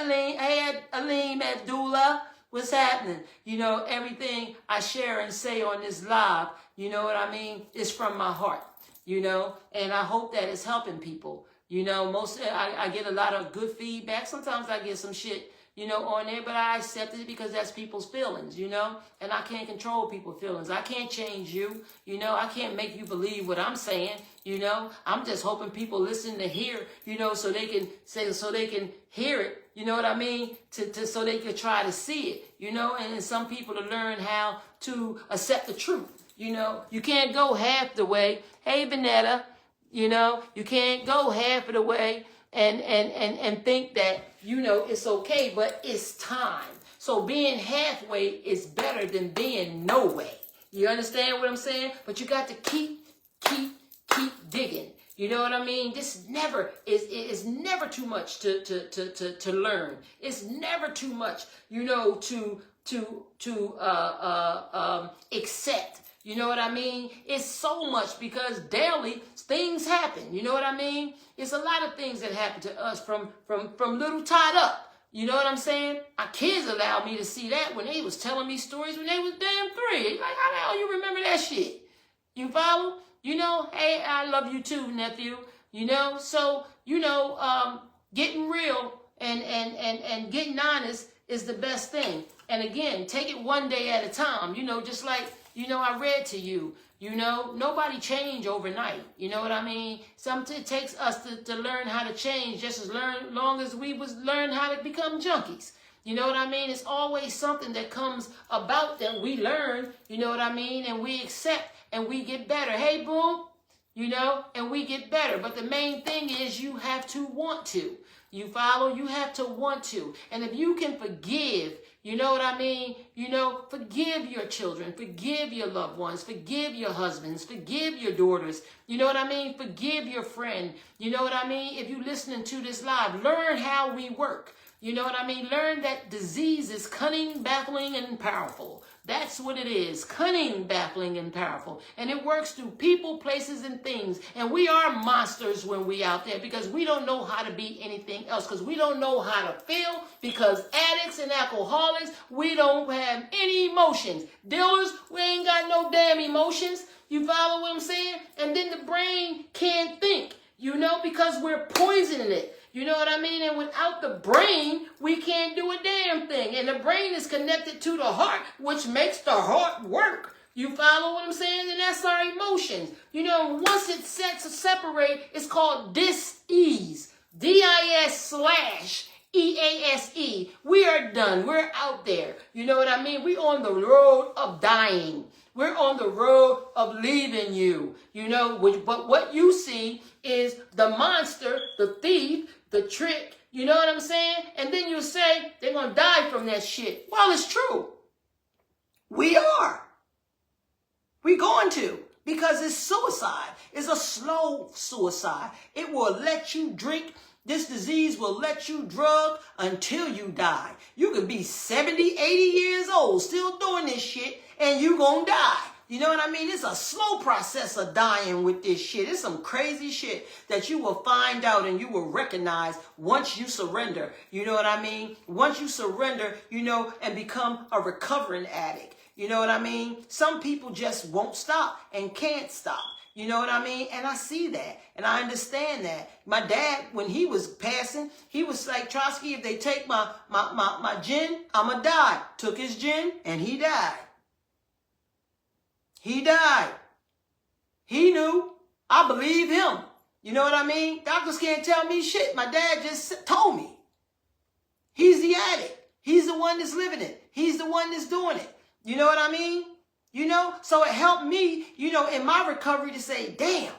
Aleem Abdullah, what's happening? You know, everything I share and say on this live, you know what I mean, is from my heart, you know, and I hope that it's helping people. You know, I get a lot of good feedback. Sometimes I get some shit, you know, on there, but I accept it because that's people's feelings, you know, and I can't control people's feelings. I can't change you, you know, I can't make you believe what I'm saying, you know. I'm just hoping people listen to hear, you know, so they can hear it, you know what I mean, so they can try to see it, you know, and some people to learn how to accept the truth, you know. You can't go half the way. Hey, Vanetta. You know, you can't go half of the way and think that, you know, it's okay, but it's time. So being halfway is better than being no way. You understand what I'm saying? But you got to keep digging. You know what I mean? This never is never too much to learn. It's never too much, you know, to accept. You know what I mean? It's so much because daily things happen. You know what I mean? It's a lot of things that happen to us from little tied up. You know what I'm saying? Our kids allowed me to see that when they was telling me stories when they was damn 3. Like, how the hell you remember that shit? You follow? You know, hey, I love you too, nephew. You know, so, you know, getting real and getting honest is the best thing. And again, take it one day at a time. You know, just like, you know, I read to you, you know, nobody change overnight. You know what I mean? Sometimes it takes us to learn how to change just as long as we learn how to become junkies. You know what I mean? It's always something that comes about that we learn, you know what I mean? And we accept and we get better. Hey, boom, you know, and we get better. But the main thing is you have to want to. You follow? You have to want to. And if you can forgive, you know what I mean? You know, forgive your children, forgive your loved ones, forgive your husbands, forgive your daughters. You know what I mean? Forgive your friend. You know what I mean? If you're listening to this live, learn how we work. You know what I mean? Learn that disease is cunning, baffling, and powerful. That's what it is. Cunning, baffling, and powerful. And it works through people, places, and things. And we are monsters when we out there because we don't know how to be anything else. Because we don't know how to feel. Because addicts and alcoholics, we don't have any emotions. Dealers, we ain't got no damn emotions. You follow what I'm saying? And then the brain can't think, you know, because we're poisoning it. You know what I mean? And without the brain, we can't do a damn thing. And the brain is connected to the heart, which makes the heart work. You follow what I'm saying? And that's our emotions. You know, once it sets to separate, it's called dis-ease. D-I-S/EASE. We are done. We're out there. You know what I mean? We're on the road of dying. We're on the road of leaving you. You know, but what you see is the monster, the thief, the trick. You know what I'm saying? And then you say they're going to die from that shit. Well, it's true. We are. We're going to. Because it's suicide. It's a slow suicide. It will let you drink. This disease will let you drug until you die. You could be 70, 80 years old still doing this shit and you gonna die. You know what I mean? It's a slow process of dying with this shit. It's some crazy shit that you will find out and you will recognize once you surrender. You know what I mean? Once you surrender, you know, and become a recovering addict. You know what I mean? Some people just won't stop and can't stop. You know what I mean? And I see that. And I understand that. My dad, when he was passing, he was like, Trotsky, if they take my gin, I'ma die. Took his gin and he died. He died. He knew. I believe him. You know what I mean? Doctors can't tell me shit. My dad just told me. He's the addict. He's the one that's living it. He's the one that's doing it. You know what I mean? You know, so it helped me, you know, in my recovery to say, damn,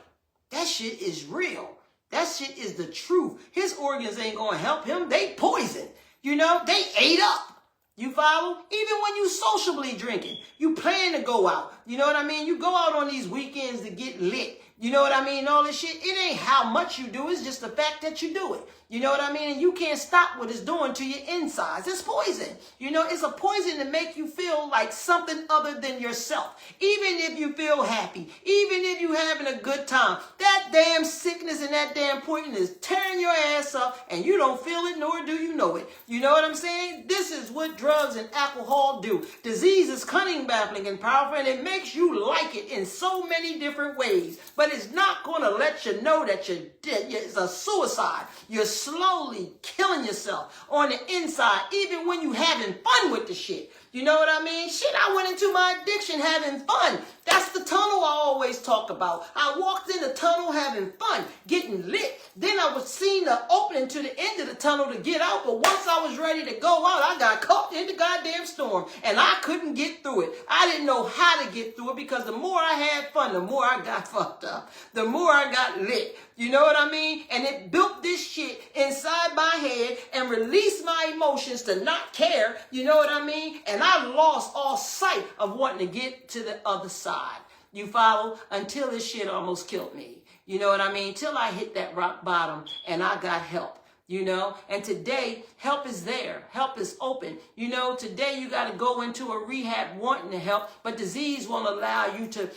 that shit is real. That shit is the truth. His organs ain't going to help him. They poison. You know, they ate up. You follow? Even when you sociably drinking, you plan to go out. You know what I mean? You go out on these weekends to get lit. You know what I mean? All this shit. It ain't how much you do. It's just the fact that you do it. You know what I mean? And you can't stop what it's doing to your insides. It's poison. You know, it's a poison to make you feel like something other than yourself. Even if you feel happy, even if you're having a good time, that damn sickness and that damn poison is tearing your ass up and you don't feel it nor do you know it. You know what I'm saying? This is what drugs and alcohol do. Disease is cunning, baffling, and powerful, and it makes you like it in so many different ways. But it's not going to let you know that it's a suicide. You're slowly killing yourself on the inside, even when you having fun with the shit. You know what I mean? Shit, I went into my addiction having fun. That's the tunnel I always talk about. I walked in the tunnel having fun, getting lit. Then I was seeing the opening to the end of the tunnel to get out. But once I was ready to go out, I got caught in the goddamn storm. And I couldn't get through it. I didn't know how to get through it because the more I had fun, the more I got fucked up. The more I got lit. You know what I mean? And it built this shit inside my head and released my emotions to not care. You know what I mean? And I lost all sight of wanting to get to the other side. You follow? Until this shit almost killed me. You know what I mean? Till I hit that rock bottom and I got help. You know, and today help is there. Help is open. You know, today you got to go into a rehab wanting to help, but disease won't allow you to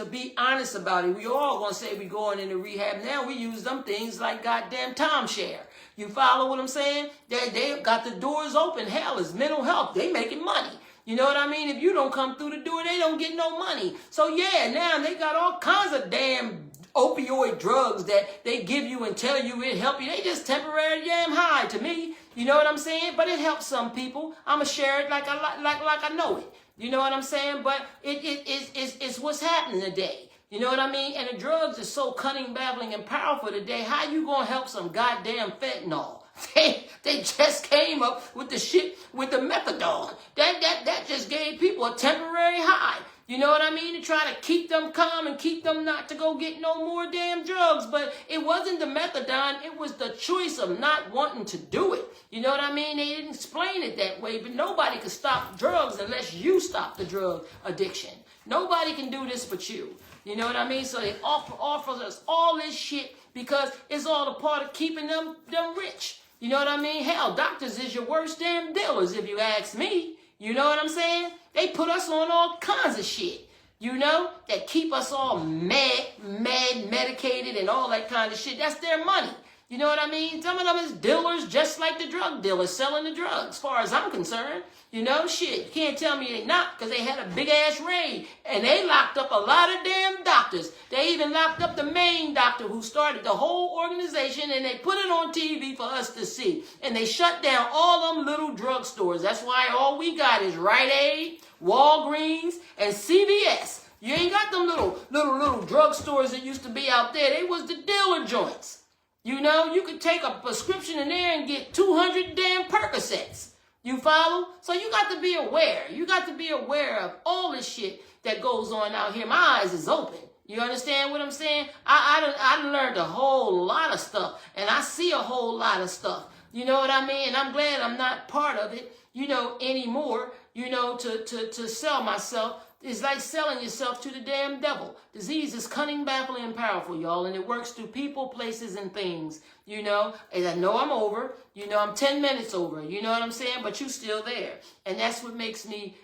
be honest about it. We all gonna say we going into rehab. Now we use them things like goddamn timeshare. You follow what I'm saying? They got the doors open. Hell, is mental health. They making money. You know what I mean? If you don't come through the door, they don't get no money. So yeah, now they got all kinds of damn opioid drugs that they give you and tell you it help you. They just temporary damn high to me. You know what I'm saying? But it helps some people. I'ma share it like I know it. You know what I'm saying? But it's what's happening today. You know what I mean? And the drugs are so cunning, baffling, and powerful today. How you gonna help some goddamn fentanyl? They just came up with the shit with the methadone. That just gave people a temporary high. You know what I mean? To try to keep them calm and keep them not to go get no more damn drugs. But it wasn't the methadone. It was the choice of not wanting to do it. You know what I mean? They didn't explain it that way. But nobody can stop drugs unless you stop the drug addiction. Nobody can do this but you. You know what I mean? So they offers us all this shit because it's all a part of keeping them rich. You know what I mean? Hell, doctors is your worst damn dealers if you ask me. You know what I'm saying? They put us on all kinds of shit, you know, that keep us all mad, medicated and all that kind of shit. That's their money. You know what I mean? Some of them is dealers just like the drug dealers selling the drugs, as far as I'm concerned. You know, shit, you can't tell me they not, because they had a big-ass raid, and they locked up a lot of damn doctors. They even locked up the main doctor who started the whole organization, and they put it on TV for us to see. And they shut down all them little drugstores. That's why all we got is Rite Aid, Walgreens, and CVS. You ain't got them little drugstores that used to be out there. They was the dealer joints. You know, you could take a prescription in there and get 200 damn Percocets. You follow? So you got to be aware. You got to be aware of all this shit that goes on out here. My eyes is open. You understand what I'm saying? I done learned a whole lot of stuff. And I see a whole lot of stuff. You know what I mean? And I'm glad I'm not part of it, you know, anymore, you know, to sell myself It's like selling yourself to the damn devil. Disease is cunning, baffling, and powerful, y'all, and it works through people, places, and things. You know, and I know I'm over. You know, I'm 10 minutes over. You know what I'm saying? But you still there, and that's what makes me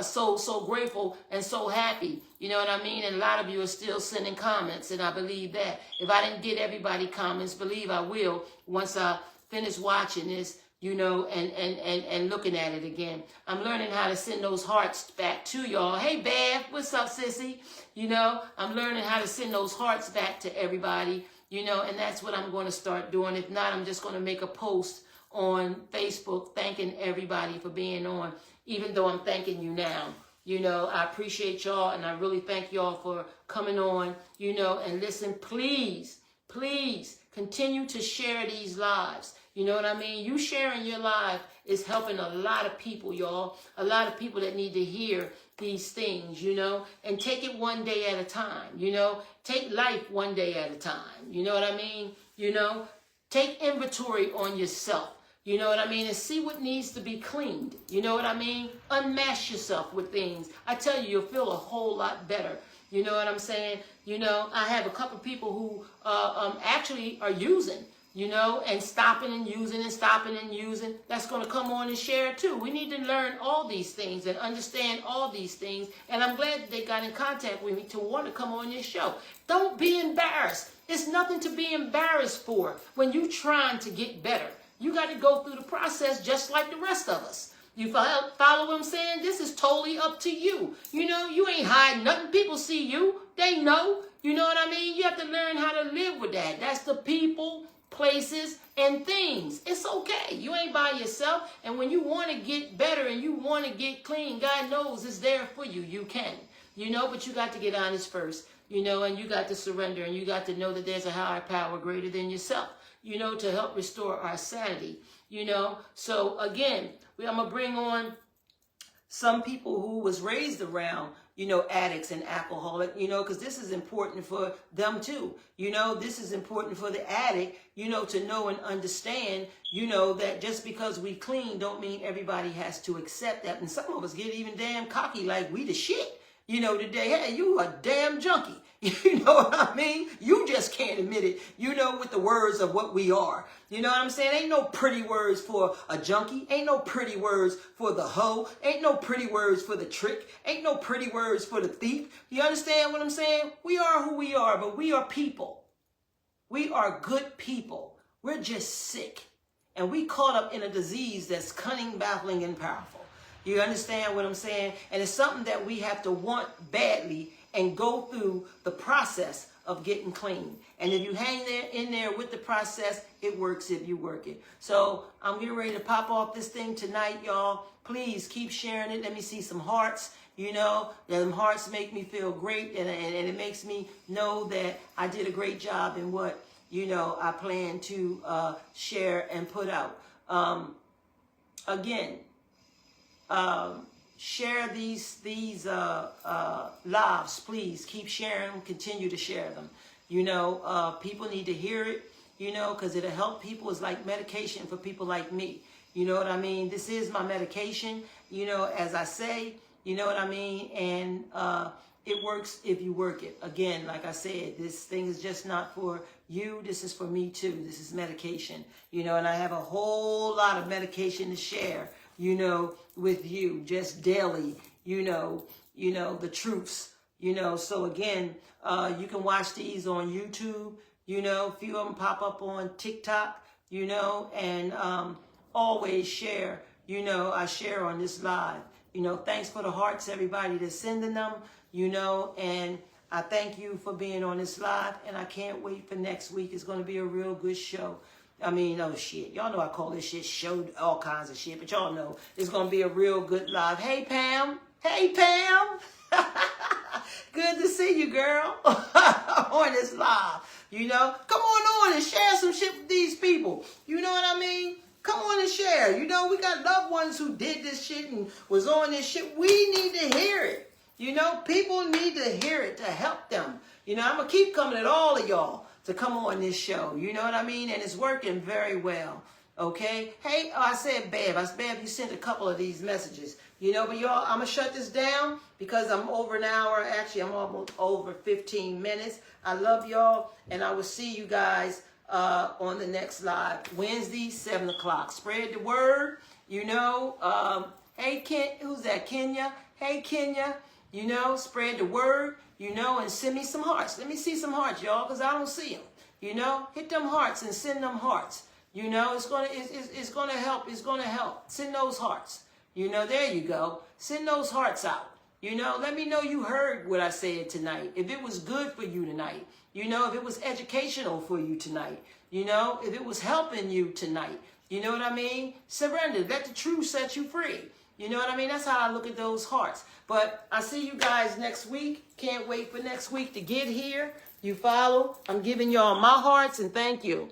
so grateful and so happy. You know what I mean? And a lot of you are still sending comments, and I believe that. If I didn't get everybody comments, believe I will once I finish watching this. You know, and looking at it again. I'm learning how to send those hearts back to y'all. Hey, Bev, what's up, sissy? You know, I'm learning how to send those hearts back to everybody, you know, and that's what I'm going to start doing. If not, I'm just going to make a post on Facebook thanking everybody for being on, even though I'm thanking you now. You know, I appreciate y'all, and I really thank y'all for coming on, you know, and listen, please, please continue to share these lives. You know what I mean? You sharing your life is helping a lot of people, y'all. A lot of people that need to hear these things, you know. And take it one day at a time, you know. Take life one day at a time. You know what I mean? You know, take inventory on yourself. You know what I mean? And see what needs to be cleaned. You know what I mean? Unmask yourself with things. I tell you, you'll feel a whole lot better. You know what I'm saying? You know, I have a couple people who actually are using, you know, and stopping and using and stopping and using. That's going to come on and share too. We need to learn all these things and understand all these things. And I'm glad that they got in contact with me to want to come on this show. Don't be embarrassed. It's nothing to be embarrassed for when you're trying to get better. You got to go through the process just like the rest of us. You follow what I'm saying? This is totally up to you. You know, you ain't hiding nothing. People see you. They know. You know what I mean? You have to learn how to live with that. That's the people, places, and things. It's okay. You ain't by yourself. And when you want to get better and you want to get clean, God knows it's there for you. You can. You know, but you got to get honest first. You know, and you got to surrender. And you got to know that there's a higher power greater than yourself, you know, to help restore our sanity. You know, so again, I'm going to bring on some people who was raised around, you know, addicts and alcoholic, you know, because this is important for them too. You know, this is important for the addict, you know, to know and understand, you know, that just because we clean don't mean everybody has to accept that. And some of us get even damn cocky like we the shit, you know, today. Hey, you a damn junkie. You know what I mean? You just can't admit it, you know, with the words of what we are. You know what I'm saying? Ain't no pretty words for a junkie. Ain't no pretty words for the hoe. Ain't no pretty words for the trick. Ain't no pretty words for the thief. You understand what I'm saying? We are who we are, but we are people. We are good people. We're just sick. And we caught up in a disease that's cunning, baffling, and powerful. You understand what I'm saying? And it's something that we have to want badly and go through the process of getting clean. And if you hang there in there with the process, it works if you work it. So I'm getting ready to pop off this thing tonight, y'all. Please keep sharing it. Let me see some hearts. You know, them hearts make me feel great, and it makes me know that I did a great job in what, you know, I plan to share and put out. Again, share these lives, please. Keep sharing them. Continue to share them. You know, people need to hear it, you know, because it'll help people. It's like medication for people like me. You know what I mean? This is my medication, you know, as I say, you know what I mean? And it works if you work it. Again, like I said, this thing is just not for you. This is for me too. This is medication, you know, and I have a whole lot of medication to share, you know, with you just daily, you know, the truths, you know. So again, you can watch these on YouTube, you know, a few of them pop up on TikTok, you know, and always share, you know, I share on this live, you know. Thanks for the hearts, everybody that's sending them, you know, and I thank you for being on this live, and I can't wait for next week. It's going to be a real good show. I mean, oh shit, y'all know I call this shit show, all kinds of shit, but y'all know it's going to be a real good live. Hey, Pam. Hey, Pam. Good to see you, girl, on this live. You know, come on and share some shit with these people. You know what I mean? Come on and share. You know, we got loved ones who did this shit and was on this shit. We need to hear it. You know, people need to hear it to help them. You know, I'm going to keep coming at all of y'all to come on this show. You know what I mean? And it's working very well. Okay? Hey, I said, Bev. I said, Bev, you sent a couple of these messages. You know, but y'all, I'm going to shut this down because I'm over an hour. Actually, I'm almost over 15 minutes. I love y'all, and I will see you guys on the next live, Wednesday, 7 o'clock. Spread the word, you know. Hey, who's that, Kenya? Hey, Kenya, you know, spread the word, you know, and send me some hearts. Let me see some hearts, y'all, because I don't see them. You know, hit them hearts and send them hearts. You know, it's gonna help. It's gonna help. Send those hearts. You know, there you go. Send those hearts out. You know, let me know you heard what I said tonight. If it was good for you tonight. You know, if it was educational for you tonight. You know, if it was helping you tonight. You know what I mean? Surrender. Let the truth set you free. You know what I mean? That's how I look at those hearts. But I see you guys next week. Can't wait for next week to get here. You follow? I'm giving y'all my hearts, and thank you.